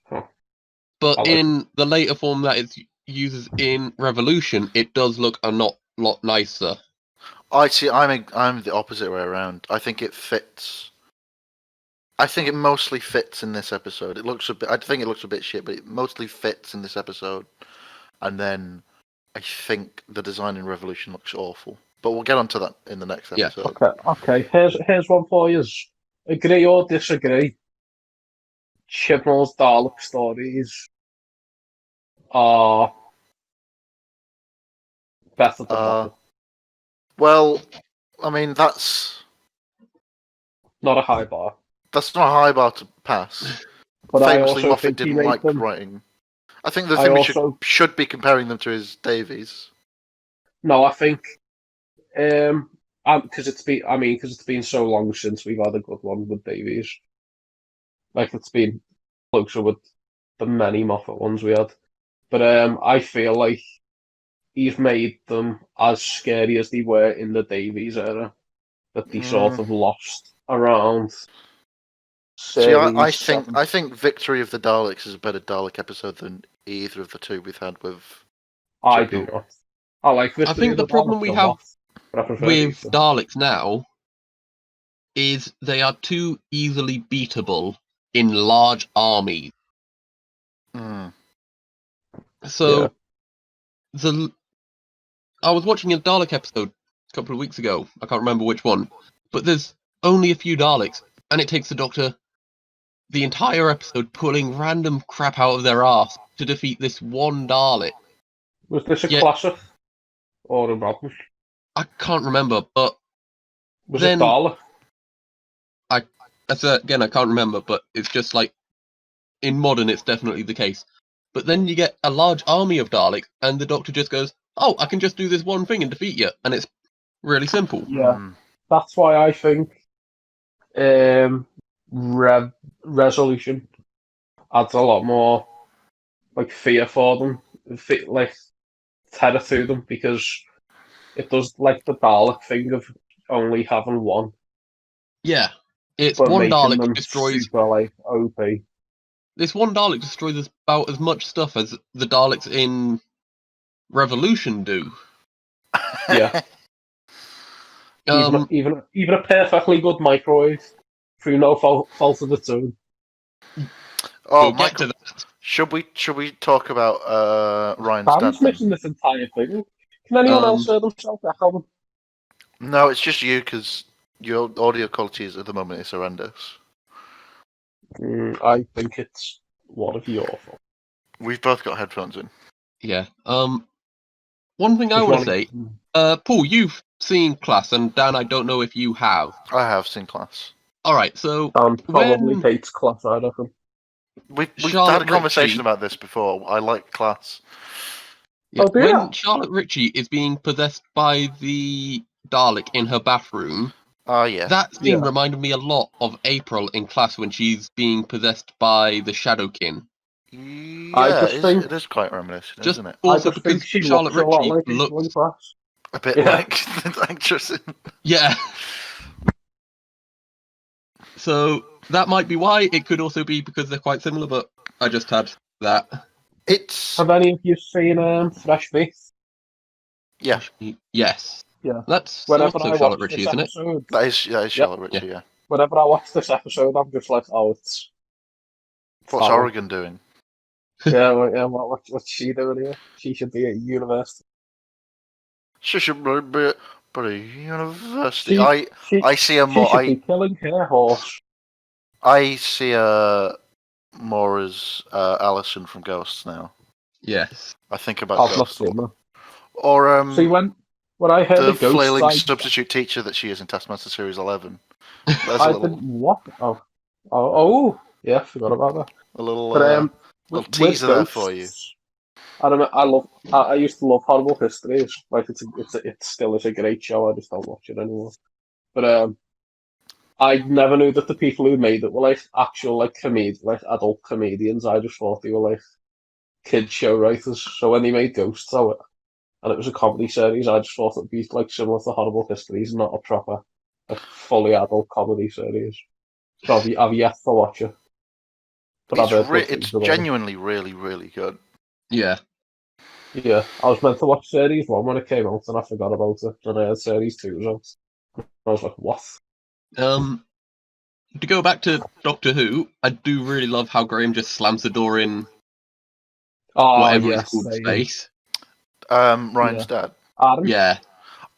[SPEAKER 2] Huh.
[SPEAKER 4] But
[SPEAKER 2] I like
[SPEAKER 4] in the later form that it uses in Revolution, it does look a lot nicer.
[SPEAKER 5] I see. I'm the opposite way around. I think it fits. I think it mostly fits in this episode. It looks a bit. I think it looks a bit shit, but it mostly fits in this episode. And then I think the design in Revolution looks awful. But we'll get onto that in the next
[SPEAKER 4] Yeah.
[SPEAKER 5] episode.
[SPEAKER 2] Okay. Here's one for you. Agree or disagree? Chibnall's Dalek stories are better than Moffat.
[SPEAKER 5] Well, I mean that's
[SPEAKER 2] Not a high bar.
[SPEAKER 5] not a high bar to pass.
[SPEAKER 2] But I
[SPEAKER 5] Famously,
[SPEAKER 2] also
[SPEAKER 5] Moffat
[SPEAKER 2] think he
[SPEAKER 5] didn't
[SPEAKER 2] made
[SPEAKER 5] like
[SPEAKER 2] them.
[SPEAKER 5] writing. I think the
[SPEAKER 2] I
[SPEAKER 5] thing we
[SPEAKER 2] also-
[SPEAKER 5] should be comparing them to is Davies.
[SPEAKER 2] No, I think because it's been so long since we've had a good one with Davies. Like it's been closer with the many Moffat ones we had. But I feel like he's made them as scary as they were in the Davies era. That they sort of lost around.
[SPEAKER 5] See, I
[SPEAKER 2] series
[SPEAKER 5] think Victory of the Daleks is a better Dalek episode than either of the two we've had with.
[SPEAKER 2] I do not. I like this.
[SPEAKER 4] I think the problem we have with
[SPEAKER 2] these.
[SPEAKER 4] Daleks now is they are too easily beatable in large armies.
[SPEAKER 5] Mm.
[SPEAKER 4] So I was watching a Dalek episode a couple of weeks ago. I can't remember which one, but there's only a few Daleks, and it takes the Doctor the entire episode pulling random crap out of their arse to defeat this one Dalek.
[SPEAKER 2] Was this a
[SPEAKER 4] Yeah.
[SPEAKER 2] classic or a Robin?
[SPEAKER 4] I can't remember, but
[SPEAKER 2] Was
[SPEAKER 4] Then-
[SPEAKER 2] it Dalek?
[SPEAKER 4] again, I can't remember, but it's just like in modern, it's definitely the case. But then you get a large army of Daleks, and the Doctor just goes, "Oh, I can just do this one thing and defeat you," and it's really simple.
[SPEAKER 2] Yeah, that's why I think resolution adds a lot more like fear for them, like terror to them, because it does like the Dalek thing of only having one,
[SPEAKER 4] Yeah, it's
[SPEAKER 2] but
[SPEAKER 4] one
[SPEAKER 2] making
[SPEAKER 4] Dalek
[SPEAKER 2] them
[SPEAKER 4] destroys.
[SPEAKER 2] super like OP.
[SPEAKER 4] This one Dalek destroys about as much stuff as the Daleks in Revolution do.
[SPEAKER 2] Yeah.
[SPEAKER 4] Um,
[SPEAKER 2] Even a perfectly good microwave through no fault of its own.
[SPEAKER 5] Oh,
[SPEAKER 4] we'll get to that.
[SPEAKER 5] should we talk about Ryan's dad
[SPEAKER 2] Dan's
[SPEAKER 5] then?
[SPEAKER 2] missing this entire thing. Can anyone else hear themselves echo?
[SPEAKER 5] No, it's just you because your audio quality at the moment is horrendous.
[SPEAKER 2] I think it's one of your fault.
[SPEAKER 5] We've both got headphones in.
[SPEAKER 4] Yeah. One thing I
[SPEAKER 2] If
[SPEAKER 4] want to
[SPEAKER 2] you
[SPEAKER 4] say, Paul, you've seen Class, and Dan, I don't know if you have.
[SPEAKER 5] I have seen Class.
[SPEAKER 4] All right, so
[SPEAKER 2] Dan probably
[SPEAKER 4] when
[SPEAKER 2] hates Class, I reckon.
[SPEAKER 5] We've
[SPEAKER 4] Charlotte
[SPEAKER 5] had a conversation
[SPEAKER 4] Ritchie-
[SPEAKER 5] about this before. I like Class.
[SPEAKER 4] yeah,
[SPEAKER 2] Oh, do
[SPEAKER 4] when
[SPEAKER 2] you?
[SPEAKER 4] Charlotte Ritchie is being possessed by the Dalek in her bathroom,
[SPEAKER 5] Yeah.
[SPEAKER 4] that scene
[SPEAKER 2] Yeah.
[SPEAKER 4] reminded me a lot of April in Class when she's being possessed by the Shadowkin.
[SPEAKER 2] I
[SPEAKER 5] Yeah,
[SPEAKER 2] just think
[SPEAKER 5] it is quite reminiscent,
[SPEAKER 4] Just
[SPEAKER 5] isn't it?
[SPEAKER 2] I
[SPEAKER 4] also
[SPEAKER 2] just think
[SPEAKER 4] because
[SPEAKER 2] she
[SPEAKER 4] Charlotte
[SPEAKER 2] looks a lot
[SPEAKER 4] Ritchie
[SPEAKER 2] like April in
[SPEAKER 4] looks,
[SPEAKER 2] Class.
[SPEAKER 5] A bit
[SPEAKER 2] Yeah.
[SPEAKER 5] like the actress in...
[SPEAKER 4] yeah. So that might be why. It could also be because they're quite similar, but I just had that.
[SPEAKER 5] It's...
[SPEAKER 2] Have any of you seen Fresh Meat?
[SPEAKER 5] Yeah,
[SPEAKER 4] Yes.
[SPEAKER 2] Yeah.
[SPEAKER 4] That's
[SPEAKER 2] Whenever
[SPEAKER 4] also
[SPEAKER 2] I
[SPEAKER 4] Charlotte
[SPEAKER 2] watch
[SPEAKER 4] Ritchie,
[SPEAKER 2] this
[SPEAKER 4] isn't it?
[SPEAKER 2] episode,
[SPEAKER 5] that is Charlotte Ritchie, yeah.
[SPEAKER 2] whenever I watch this episode, I'm just like, oh, it's
[SPEAKER 5] What's
[SPEAKER 2] Fallon.
[SPEAKER 5] Oregon doing?
[SPEAKER 2] Yeah, what's she doing here? She should be at university.
[SPEAKER 5] She should be at a university.
[SPEAKER 2] She
[SPEAKER 5] I see her
[SPEAKER 2] she
[SPEAKER 5] more...
[SPEAKER 2] should be killing her horse.
[SPEAKER 5] I see her more as Alison from Ghosts now.
[SPEAKER 4] Yes.
[SPEAKER 5] I think about
[SPEAKER 2] I've not
[SPEAKER 5] Ghosts a
[SPEAKER 2] seen
[SPEAKER 5] lot.
[SPEAKER 2] her.
[SPEAKER 5] Or
[SPEAKER 2] See, when I heard
[SPEAKER 5] the
[SPEAKER 2] the ghosts,
[SPEAKER 5] flailing substitute teacher that she is in Taskmaster Series 11. There's
[SPEAKER 2] I didn't what? Oh, yeah, forgot about that.
[SPEAKER 5] a little
[SPEAKER 2] But
[SPEAKER 5] little
[SPEAKER 2] with
[SPEAKER 5] teaser there
[SPEAKER 2] ghosts,
[SPEAKER 5] for you.
[SPEAKER 2] I don't know. I used to love Horrible Histories. Like it still is a great show. I just don't watch it anymore. But I never knew that the people who made it were like actual like adult comedians. I just thought they were like kid show writers. So when they made Ghosts, and it was a comedy series, I just thought it'd be like similar to Horrible Histories, not a proper, like fully adult comedy series. So I've yet to watch it. But I've heard good
[SPEAKER 5] It's
[SPEAKER 2] things about it.
[SPEAKER 5] genuinely really, really good.
[SPEAKER 4] Yeah.
[SPEAKER 2] Yeah, I was meant to watch Series 1 when it came out, and I forgot about it. And I heard Series 2 was out. I was like, what?
[SPEAKER 4] To go back to Doctor Who, I do really love how Graham just slams the door in
[SPEAKER 2] Oh,
[SPEAKER 4] whatever
[SPEAKER 2] yes.
[SPEAKER 4] it's called space.
[SPEAKER 5] Ryan's dad.
[SPEAKER 2] Aaron?
[SPEAKER 4] Yeah.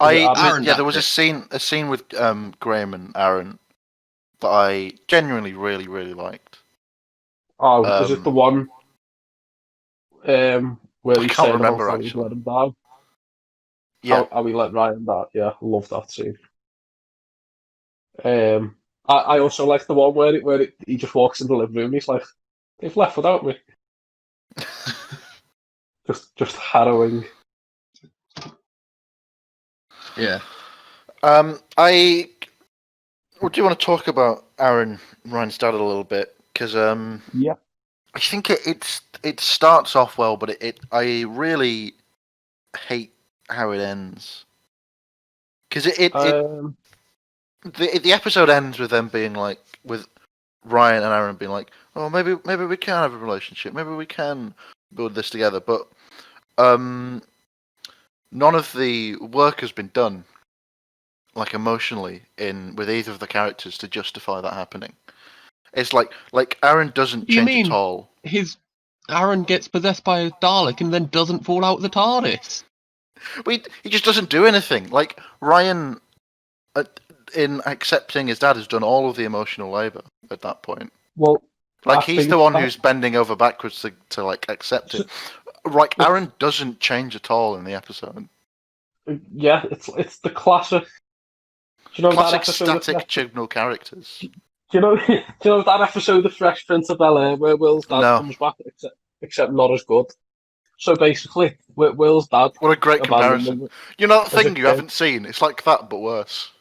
[SPEAKER 5] Yeah,
[SPEAKER 4] Aaron,
[SPEAKER 5] there was a scene with Graham and Aaron that I genuinely really, really liked.
[SPEAKER 2] Oh, is it the one where
[SPEAKER 5] I
[SPEAKER 2] he's
[SPEAKER 5] can't
[SPEAKER 2] saying
[SPEAKER 5] remember,
[SPEAKER 2] about how he's
[SPEAKER 5] actually.
[SPEAKER 2] let him down?
[SPEAKER 5] Yeah.
[SPEAKER 2] How he let Ryan down? Yeah, love that scene. I also like the one where he just walks in the living room. He's like, "They've left without me." just harrowing.
[SPEAKER 4] Yeah.
[SPEAKER 5] Well, do you want to talk about Aaron Ryan's dad a little bit? Because
[SPEAKER 2] Yeah.
[SPEAKER 5] I think it starts off well, but I really hate how it ends. Because the episode ends with them being like, with Ryan and Aaron being like, oh, maybe we can have a relationship, maybe we can build this together, but none of the work has been done, like emotionally, with either of the characters to justify that happening. It's like Aaron doesn't
[SPEAKER 4] You
[SPEAKER 5] change
[SPEAKER 4] mean
[SPEAKER 5] at all.
[SPEAKER 4] Aaron gets possessed by a Dalek and then doesn't fall out of the TARDIS?
[SPEAKER 5] He just doesn't do anything. Like Ryan, in accepting his dad, has done all of the emotional labor at that point.
[SPEAKER 2] Well,
[SPEAKER 5] like he's the one who's bending over backwards to like accept it. Like Aaron doesn't change at all in the episode.
[SPEAKER 2] Yeah, it's the classic. Do you know
[SPEAKER 5] Classic
[SPEAKER 2] that episode
[SPEAKER 5] static Chibnall characters.
[SPEAKER 2] Do you know? Do you know that episode of Fresh Prince of Bel-Air where Will's dad
[SPEAKER 5] No.
[SPEAKER 2] comes back, except not as good? So basically, Will's dad
[SPEAKER 5] What a great
[SPEAKER 2] abandoned
[SPEAKER 5] comparison.
[SPEAKER 2] him.
[SPEAKER 5] You know that
[SPEAKER 2] As a
[SPEAKER 5] thing you
[SPEAKER 2] kid.
[SPEAKER 5] haven't seen? It's like that, but worse.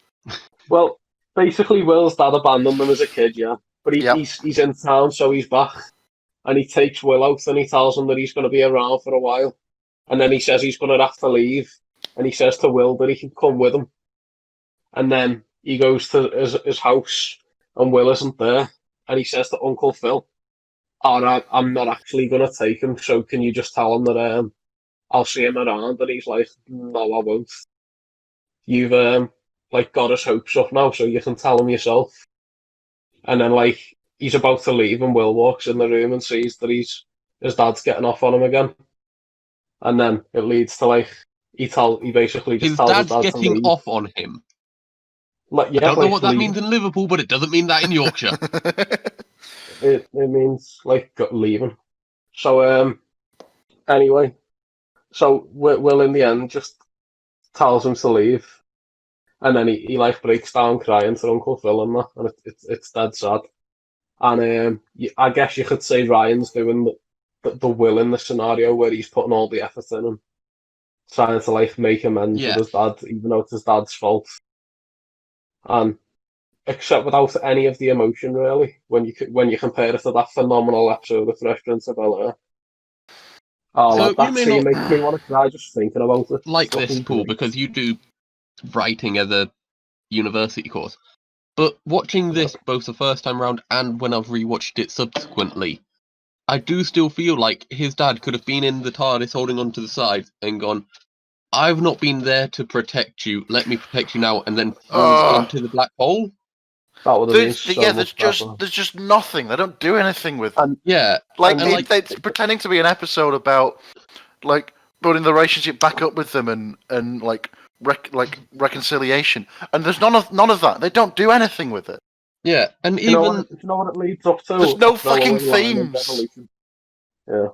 [SPEAKER 2] Well, basically, Will's dad abandoned him as a kid, yeah. But
[SPEAKER 5] Yep.
[SPEAKER 2] he's in town, so he's back, and he takes Will out and he tells him that he's going to be around for a while, and then he says he's going to have to leave, and he says to Will that he can come with him, and then he goes to his house, and Will isn't there, and he says to Uncle Phil, "Oh, no, I'm not actually going to take him, so can you just tell him that I'll see him around?" And he's like, "No, I won't. You've like got his hopes up now, so you can tell him yourself." And then like he's about to leave, and Will walks in the room and sees that his dad's getting off on him again. And then it leads to like he basically just
[SPEAKER 4] His
[SPEAKER 2] tells his
[SPEAKER 4] dad's
[SPEAKER 2] dad to
[SPEAKER 4] getting
[SPEAKER 2] leave.
[SPEAKER 4] off on him.
[SPEAKER 2] Like, yeah,
[SPEAKER 4] I don't know
[SPEAKER 2] like,
[SPEAKER 4] what that
[SPEAKER 2] leave.
[SPEAKER 4] means in Liverpool, but it doesn't mean that in Yorkshire.
[SPEAKER 2] It means like leaving. So anyway, so Will in the end just tells him to leave, and then he like breaks down crying to Uncle Phil and that, and it's dead sad. And I guess you could say Ryan's doing the Will in the scenario where he's putting all the effort in and trying to like make amends
[SPEAKER 4] Yeah.
[SPEAKER 2] with his dad, even though it's his dad's fault. And except without any of the emotion, really, when you compare it to that phenomenal episode of Fresh Prince of Bel-Air. Oh,
[SPEAKER 4] So
[SPEAKER 2] lad,
[SPEAKER 4] you
[SPEAKER 2] that
[SPEAKER 4] may
[SPEAKER 2] scene
[SPEAKER 4] not-
[SPEAKER 2] makes me want to cry just thinking about it.
[SPEAKER 4] Like
[SPEAKER 2] It's
[SPEAKER 4] this,
[SPEAKER 2] fucking
[SPEAKER 4] Paul,
[SPEAKER 2] great.
[SPEAKER 4] because you do writing as a university course. But watching this both the first time round and when I've rewatched it subsequently, I do still feel like his dad could have been in the TARDIS holding on to the side and gone, "I've not been there to protect you, let me protect you now," and then falls into the black hole.
[SPEAKER 2] That would have been so
[SPEAKER 5] there's
[SPEAKER 2] much better.
[SPEAKER 5] just nothing. They don't do anything with it.
[SPEAKER 2] And
[SPEAKER 4] Yeah.
[SPEAKER 5] Like,
[SPEAKER 4] and like-
[SPEAKER 5] it's pretending to be an episode about like building the relationship back up with them and like reconciliation. And there's none of that. They don't do anything with it.
[SPEAKER 4] Yeah, and
[SPEAKER 2] do you know
[SPEAKER 4] even
[SPEAKER 2] what it leads up to?
[SPEAKER 5] There's no
[SPEAKER 2] A throwaway
[SPEAKER 5] fucking
[SPEAKER 2] line in
[SPEAKER 5] themes.
[SPEAKER 2] Revolution. Yeah.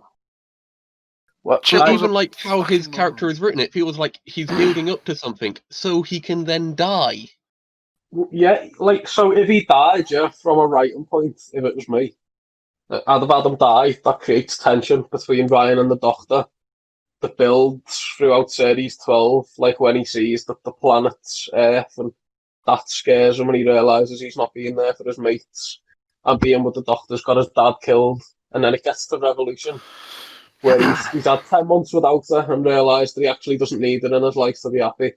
[SPEAKER 2] Well,
[SPEAKER 5] Children-
[SPEAKER 2] I-
[SPEAKER 4] even like how his
[SPEAKER 5] fucking
[SPEAKER 4] character is written, it feels like he's building up to something so he can then die.
[SPEAKER 2] yeah, like, so if he died, yeah, from a writing point, if it was me, I'd have had him die. That creates tension between Ryan and the Doctor that builds throughout Series 12, like when he sees that the planet's Earth, and that scares him when he realises he's not being there for his mates, and being with the Doctor's got his dad killed, and then it gets to Revolution, where he's had 10 months without her and realised that he actually doesn't need her in his life to be happy.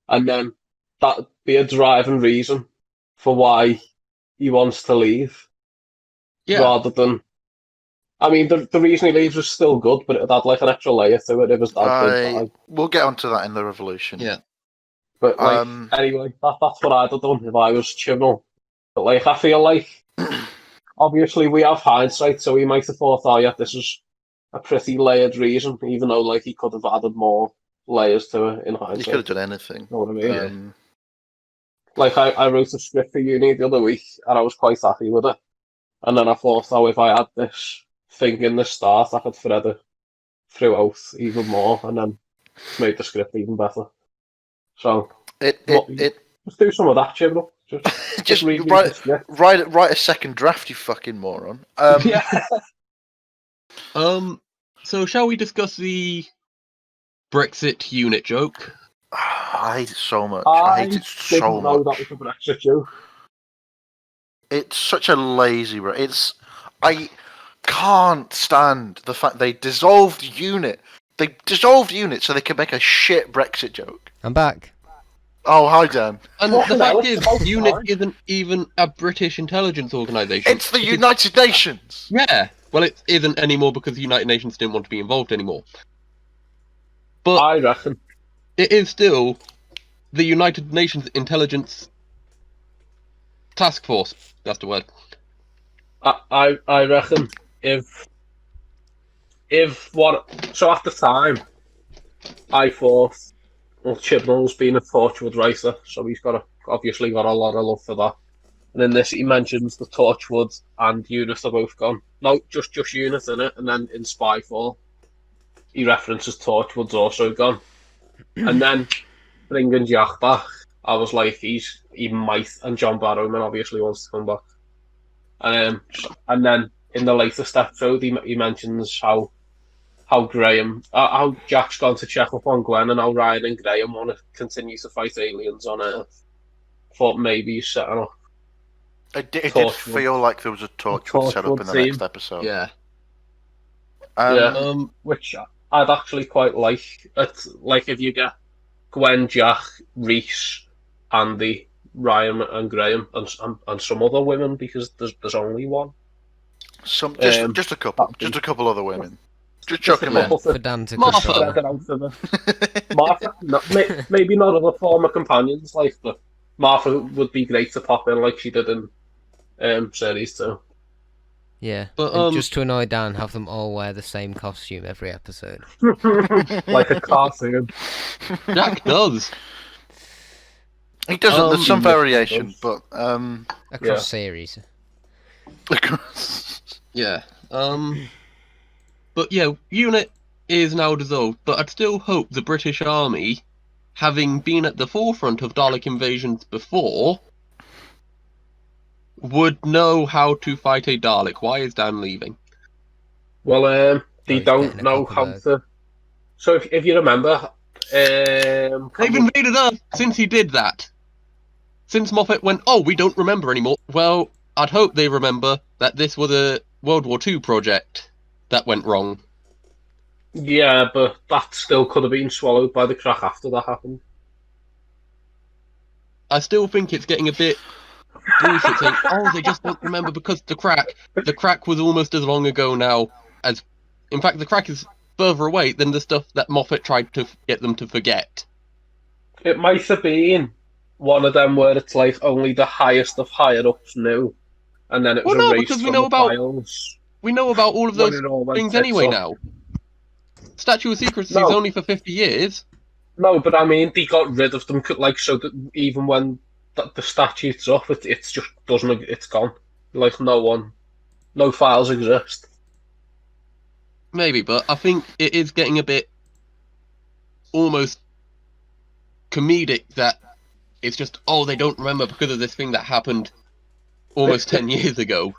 [SPEAKER 2] And then that'd be a driving reason for why he wants to leave,
[SPEAKER 4] Yeah.
[SPEAKER 2] rather than... I mean, the reason he leaves was still good, but it'd add like an extra layer to it if his dad did die.
[SPEAKER 5] We'll get onto that in the Revolution.
[SPEAKER 4] Yeah.
[SPEAKER 2] But like, anyway, that's what I'd have done if I was Chibnall. But like, I feel like obviously we have hindsight, so we might have thought, oh yeah, this is a pretty layered reason, even though like he could have added more layers to it in
[SPEAKER 5] You
[SPEAKER 2] hindsight.
[SPEAKER 5] could have done anything.
[SPEAKER 2] You know what I mean?
[SPEAKER 5] Um,
[SPEAKER 2] Like I wrote a script for uni the other week, and I was quite happy with it. And then I thought, oh, if I had this thing in the start, I could thread it throughout even more, and then made the script even better. So just do some of that, Chibnall.
[SPEAKER 5] just
[SPEAKER 2] read me
[SPEAKER 5] write
[SPEAKER 2] the script.
[SPEAKER 5] write a second draft, you fucking moron.
[SPEAKER 2] Yeah.
[SPEAKER 4] So shall we discuss the Brexit unit joke?
[SPEAKER 5] I hate it so much.
[SPEAKER 2] I
[SPEAKER 5] I hate it so
[SPEAKER 2] didn't know
[SPEAKER 5] much.
[SPEAKER 2] that was a Brexit joke.
[SPEAKER 5] It's such a lazy. I can't stand the fact they dissolved unit. They dissolved unit so they could make a shit Brexit joke.
[SPEAKER 3] I'm back.
[SPEAKER 5] Oh, hi Dan.
[SPEAKER 4] And
[SPEAKER 2] What
[SPEAKER 4] the
[SPEAKER 2] the hell?
[SPEAKER 4] fact
[SPEAKER 2] It's
[SPEAKER 4] is,
[SPEAKER 2] about
[SPEAKER 4] UNIT
[SPEAKER 2] time.
[SPEAKER 4] isn't even a British intelligence organisation.
[SPEAKER 5] It's the United Nations.
[SPEAKER 4] Yeah. Well, it isn't anymore because the United Nations didn't want to be involved anymore. But
[SPEAKER 2] I reckon.
[SPEAKER 4] it is still the United Nations Intelligence Task Force. That's the word.
[SPEAKER 2] I reckon if what, so at the time I thought, well, Chibnall's been a Torchwood writer, so he's obviously got a lot of love for that. And in this he mentions the Torchwood and Unit are both gone. No, just Unit in it, and then in Spyfall he references Torchwood's also gone. And then bringing Jack back, I was like, he might, and John Barrowman obviously wants to come back. And then in the latest episode, he mentions how Jack's gone to check up on Gwen, and how Ryan and Graham want to continue to fight aliens on Earth. Thought maybe he's setting up.
[SPEAKER 5] It did
[SPEAKER 2] Torchwood.
[SPEAKER 5] feel like there was a Torchwood set up in the
[SPEAKER 2] Torchwood
[SPEAKER 5] next
[SPEAKER 2] team.
[SPEAKER 5] episode.
[SPEAKER 4] Yeah.
[SPEAKER 2] Yeah. Which I'd actually quite like. It's like if you get Gwen, Jack, Reese, Andy, Ryan, and Graham, and some other women, because there's only one.
[SPEAKER 5] Just a couple other women. Just chuck them in.
[SPEAKER 3] For Dan to
[SPEAKER 4] Martha.
[SPEAKER 3] control.
[SPEAKER 2] Martha, maybe not other former companions, like, but Martha would be great to pop in like she did in series 2.
[SPEAKER 3] Yeah,
[SPEAKER 4] But,
[SPEAKER 3] and just to annoy Dan, have them all wear the same costume every episode.
[SPEAKER 2] Like a cartoon.
[SPEAKER 4] Jack does.
[SPEAKER 5] He doesn't. There's some
[SPEAKER 2] He
[SPEAKER 5] variation,
[SPEAKER 2] does.
[SPEAKER 5] but
[SPEAKER 3] Across
[SPEAKER 2] Yeah.
[SPEAKER 3] series.
[SPEAKER 4] Yeah. But yeah, UNIT is now dissolved, but I'd still hope the British Army, having been at the forefront of Dalek invasions before, would know how to fight a Dalek. Why is Dan leaving?
[SPEAKER 2] Well, they
[SPEAKER 3] he's
[SPEAKER 2] don't
[SPEAKER 3] getting a
[SPEAKER 2] know how
[SPEAKER 3] Cockerberg.
[SPEAKER 2] to. So if you remember,
[SPEAKER 4] They've invaded Earth since he did that. Since Moffat went, oh, we don't remember anymore. Well, I'd hope they remember that this was a World War II project that went wrong.
[SPEAKER 2] yeah, but that still could have been swallowed by the crack after that happened.
[SPEAKER 4] I still think it's getting a bit bullshit saying, oh, they just don't remember because the crack was almost as long ago now as, in fact, the crack is further away than the stuff that Moffat tried to get them to forget.
[SPEAKER 2] It might have been one of them where it's like only the highest of higher ups knew, and then it was
[SPEAKER 4] Well, no,
[SPEAKER 2] erased
[SPEAKER 4] because we
[SPEAKER 2] from
[SPEAKER 4] know
[SPEAKER 2] the
[SPEAKER 4] about-
[SPEAKER 2] files.
[SPEAKER 4] We know about all of
[SPEAKER 2] when
[SPEAKER 4] those
[SPEAKER 2] it all went
[SPEAKER 4] things
[SPEAKER 2] tits
[SPEAKER 4] anyway
[SPEAKER 2] up.
[SPEAKER 4] now. Statue of Secrecy
[SPEAKER 2] No.
[SPEAKER 4] is only for 50 years.
[SPEAKER 2] No, but I mean, they got rid of them, like, so that even when the statute's up, it's just doesn't. It's gone. Like no files exist.
[SPEAKER 4] Maybe, but I think it is getting a bit almost comedic that it's just, oh, they don't remember because of this thing that happened almost 10 years ago.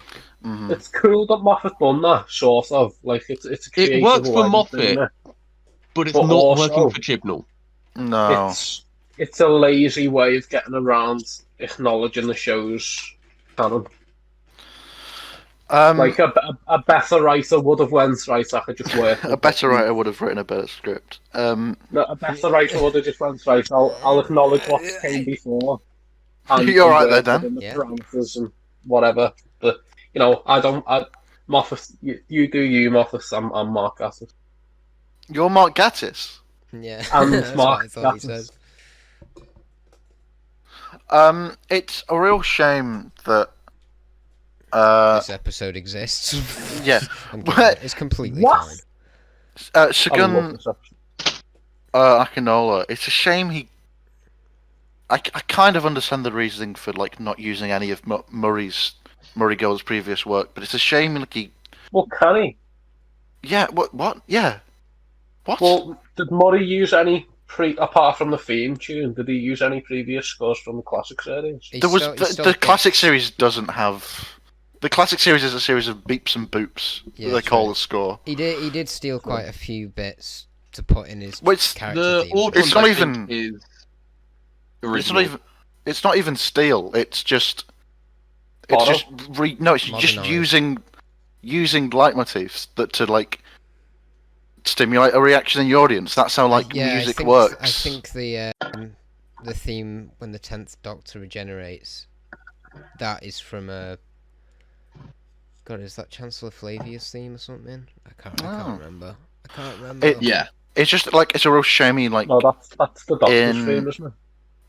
[SPEAKER 5] Mhm.
[SPEAKER 2] It's cool that Moffat done that, sort of. Like it's a
[SPEAKER 4] It
[SPEAKER 2] creative
[SPEAKER 4] works for
[SPEAKER 2] way,
[SPEAKER 4] Moffat,
[SPEAKER 2] isn't it?
[SPEAKER 4] but it's
[SPEAKER 2] But
[SPEAKER 4] not
[SPEAKER 2] also-
[SPEAKER 4] working for Chibnall.
[SPEAKER 5] No.
[SPEAKER 2] It's a lazy way of getting around acknowledging the show's canon. Like a better writer would have went, right, I could just work.
[SPEAKER 5] a better writer would have written a better script.
[SPEAKER 2] No, a better writer would have just went, right, I'll acknowledge what came before.
[SPEAKER 5] You're all right there,
[SPEAKER 2] work
[SPEAKER 5] Dan.
[SPEAKER 2] within the
[SPEAKER 3] Yeah.
[SPEAKER 2] parameters and whatever. But, Moffat, you do you, Moffat, I'm Mark Gatiss.
[SPEAKER 5] You're Mark Gatiss.
[SPEAKER 3] Yeah,
[SPEAKER 2] And
[SPEAKER 3] that's
[SPEAKER 2] Mark
[SPEAKER 3] what I thought he
[SPEAKER 2] Gatiss.
[SPEAKER 3] said.
[SPEAKER 5] It's a real shame that
[SPEAKER 3] This episode exists.
[SPEAKER 5] yeah.
[SPEAKER 3] I'm
[SPEAKER 5] But-
[SPEAKER 3] kidding. It's completely
[SPEAKER 2] What?
[SPEAKER 3] fine.
[SPEAKER 2] I love
[SPEAKER 5] Sagun
[SPEAKER 2] this episode.
[SPEAKER 5] Akinola. It's a shame he. I kind of understand the reasoning for like not using any of Murray Gold's previous work, but it's a shame like he.
[SPEAKER 2] Well, can he?
[SPEAKER 5] Yeah. What? Yeah. What?
[SPEAKER 2] Well, did Murray use any apart from the theme tune? Did he use any previous scores from the classic series?
[SPEAKER 3] He
[SPEAKER 5] there was
[SPEAKER 3] still- he
[SPEAKER 5] the
[SPEAKER 3] still
[SPEAKER 5] classic
[SPEAKER 3] gets-
[SPEAKER 5] series doesn't have. The classic series is a series of beeps and boops.
[SPEAKER 3] Yeah,
[SPEAKER 5] They call
[SPEAKER 3] true.
[SPEAKER 5] the score.
[SPEAKER 3] He did steal quite a few bits to put in his
[SPEAKER 5] Which
[SPEAKER 3] character
[SPEAKER 4] The
[SPEAKER 3] themes.
[SPEAKER 4] autumn
[SPEAKER 5] It's not
[SPEAKER 4] I think,
[SPEAKER 5] even-
[SPEAKER 4] is
[SPEAKER 5] It's
[SPEAKER 4] original.
[SPEAKER 5] not even. It's not even steal. It's just. It's
[SPEAKER 2] Borrow?
[SPEAKER 5] just no. It's just
[SPEAKER 3] Modernised.
[SPEAKER 5] using leitmotifs that to like stimulate a reaction in the audience. That's how like
[SPEAKER 3] Yeah,
[SPEAKER 5] music
[SPEAKER 3] I
[SPEAKER 5] works.
[SPEAKER 3] think the theme when the 10th Doctor regenerates, that is from a. God, is that Chancellor Flavius theme or something? I can't
[SPEAKER 5] Oh.
[SPEAKER 3] remember. I can't remember.
[SPEAKER 4] Yeah.
[SPEAKER 5] It's just like it's a real shamey like
[SPEAKER 2] No, that's the Doctor's
[SPEAKER 5] In-
[SPEAKER 2] theme, isn't it?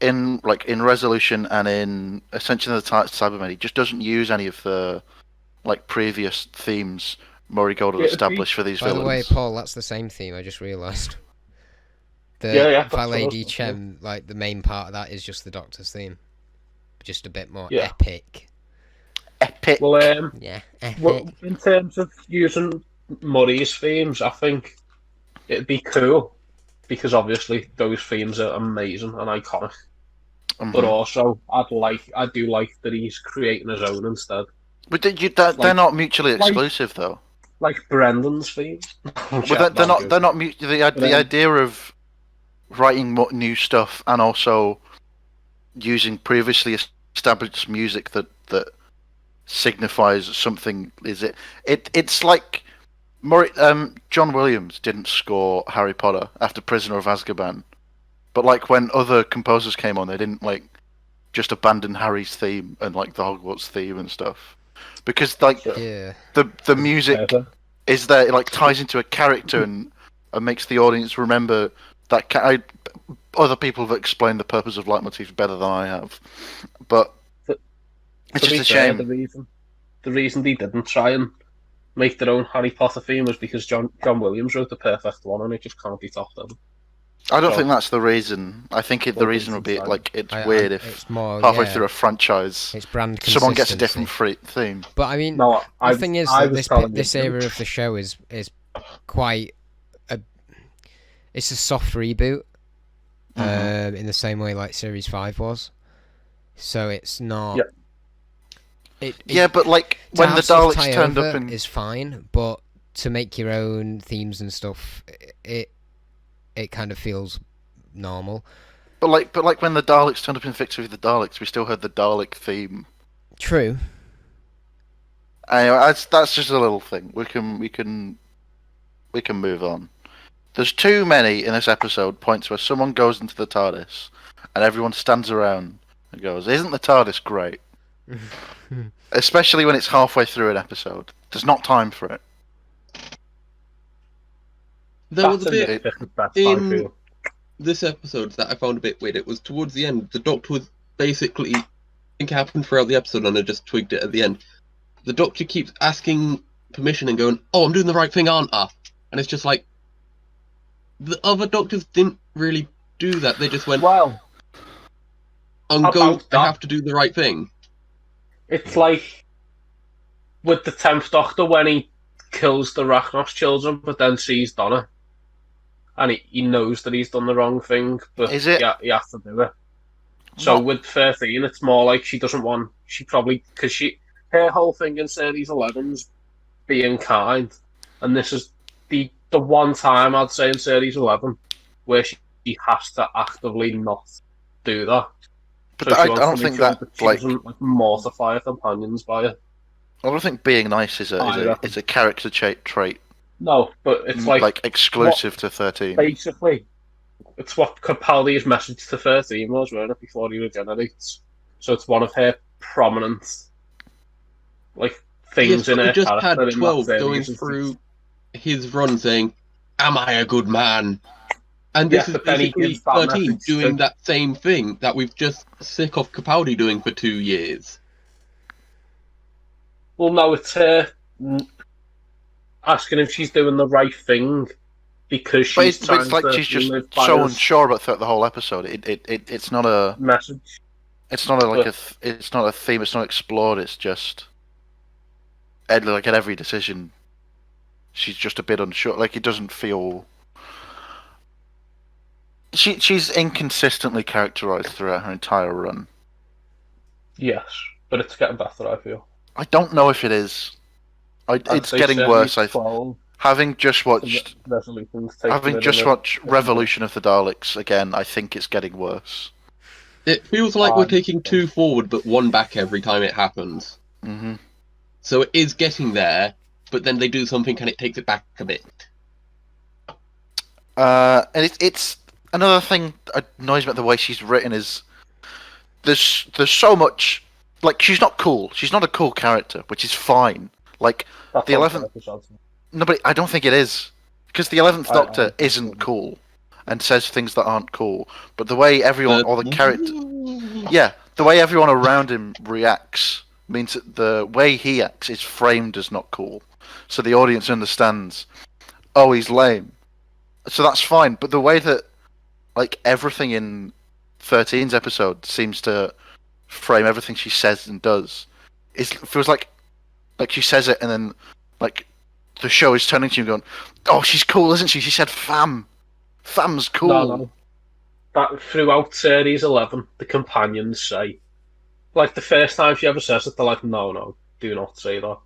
[SPEAKER 5] in Resolution and in Ascension of the Cybermen. He just doesn't use any of the like previous themes Murray Gold had
[SPEAKER 2] Yeah,
[SPEAKER 5] established for these
[SPEAKER 3] By the way,
[SPEAKER 5] villains.
[SPEAKER 3] Paul, that's the same theme. I just realised. The
[SPEAKER 2] Yeah, that's
[SPEAKER 3] Valet
[SPEAKER 2] what I
[SPEAKER 3] D
[SPEAKER 2] was
[SPEAKER 3] Chem, like the main part of that is just the Doctor's theme, just a bit more
[SPEAKER 2] Yeah.
[SPEAKER 3] epic.
[SPEAKER 5] Epic.
[SPEAKER 2] Well,
[SPEAKER 3] Yeah, epic.
[SPEAKER 2] well, in terms of using Murray's themes, I think it'd be cool because obviously those themes are amazing and iconic. but also I do like that he's creating his own instead.
[SPEAKER 5] But they're
[SPEAKER 2] Like-
[SPEAKER 5] not mutually exclusive, though.
[SPEAKER 2] Like Brendan's theme.
[SPEAKER 5] Well, they're not. They're not. The idea of writing new stuff and also using previously established music that signifies something. It's like John Williams didn't score Harry Potter after Prisoner of Azkaban, but like when other composers came on, they didn't like just abandon Harry's theme and like the Hogwarts theme and stuff, because like
[SPEAKER 3] Yeah.
[SPEAKER 5] the music is there, it like ties into a character and makes the audience remember that. Other people have explained the purpose of leitmotifs better than I have, but it's just a shame.
[SPEAKER 2] The reason they didn't try and make their own Harry Potter theme was because John Williams wrote the perfect one, and it just can't be topped up.
[SPEAKER 5] I don't think that's the reason. I think the reason would be like it's weird if
[SPEAKER 3] it's more,
[SPEAKER 5] halfway through a franchise,
[SPEAKER 3] it's brand
[SPEAKER 5] someone gets a
[SPEAKER 3] consistency.
[SPEAKER 5] different theme.
[SPEAKER 3] But I mean,
[SPEAKER 2] No,
[SPEAKER 3] the thing is that this era of the show is quite it's a soft reboot, in the same way like Series 5 was. So it's not.
[SPEAKER 5] Yeah. But like when the Daleks turned up in
[SPEAKER 3] is fine, but to make your own themes and stuff, it kind of feels normal.
[SPEAKER 5] But like when the Daleks turned up in Victory of the Daleks, we still heard the Dalek theme.
[SPEAKER 3] True.
[SPEAKER 5] Anyway, that's just a little thing. We can move on. There's too many in this episode points where someone goes into the TARDIS and everyone stands around and goes, "Isn't the TARDIS great?" Especially when it's halfway through an episode. There's not time for it.
[SPEAKER 4] There was a bit in this episode that I found a bit weird. It was towards the end. The Doctor was basically, I think it happened throughout the episode and I just twigged it at the end. The Doctor keeps asking permission and going, "Oh, I'm doing the right thing, aren't I?" And it's just like, the other Doctors didn't really do that. They just went,
[SPEAKER 2] "Well,
[SPEAKER 4] I have to do the right thing."
[SPEAKER 2] It's like with the 10th Doctor when he kills the Rachnos children, but then sees Donna. And he knows that he's done the wrong thing, but
[SPEAKER 5] Is it?
[SPEAKER 2] Yeah, he has to do it. So with 13, it's more like she doesn't want... She probably... Because her whole thing in Series 11's being kind. And this is the one time, I'd say, in Series 11 where she has to actively not do that.
[SPEAKER 5] But
[SPEAKER 2] So
[SPEAKER 5] I don't think that
[SPEAKER 2] she doesn't mortify her companions by it.
[SPEAKER 5] I don't think being nice is a character trait.
[SPEAKER 2] No, but it's like
[SPEAKER 5] exclusive to 13.
[SPEAKER 2] Basically, it's what Capaldi's message to 13 was, wasn't it, before he regenerates. So it's one of her prominent things in her
[SPEAKER 4] just
[SPEAKER 2] character.
[SPEAKER 4] Had 12 going through his run saying, "Am I a good man?" And this is basically 13 doing that same thing that we've just sick of Capaldi doing for 2 years.
[SPEAKER 2] Well, no, it's her asking if she's doing the right thing because she's trying
[SPEAKER 5] it's like
[SPEAKER 2] to
[SPEAKER 5] she's just
[SPEAKER 2] live by
[SPEAKER 5] so
[SPEAKER 2] his
[SPEAKER 5] unsure about the whole episode. It's not a
[SPEAKER 2] message.
[SPEAKER 5] It's not it's not a theme. It's not explored. It's just like at every decision, she's just a bit unsure. Like it doesn't feel. She's inconsistently characterized throughout her entire run.
[SPEAKER 2] Yes, but it's getting better, I feel.
[SPEAKER 5] I don't know if it is. It's getting worse. Having just watched Revolution of the Daleks again, I think it's getting worse.
[SPEAKER 4] It feels like we're taking 2 forward but 1 back every time it happens.
[SPEAKER 5] Mm-hmm.
[SPEAKER 4] So it is getting there, but then they do something and it takes it back a bit.
[SPEAKER 5] And it's another thing that annoys me about the way she's written is there's so much. Like, she's not cool. She's not a cool character, which is fine. Like, the 11th... No, but I don't think it is. Because the 11th Doctor isn't cool and says things that aren't cool. But the way everyone, all the characters... Yeah, the way everyone around him reacts means that the way he acts is framed as not cool. So the audience understands, oh, he's lame. So that's fine. But the way that, like, everything in 13's episode seems to frame everything she says and does, it feels like she says it and then, like, the show is turning to you and going, oh, she's cool, isn't she? She said fam. Fam's cool.
[SPEAKER 2] No. that throughout series 11, the companions say, like the first time she ever says it, they're like, no, do not say that.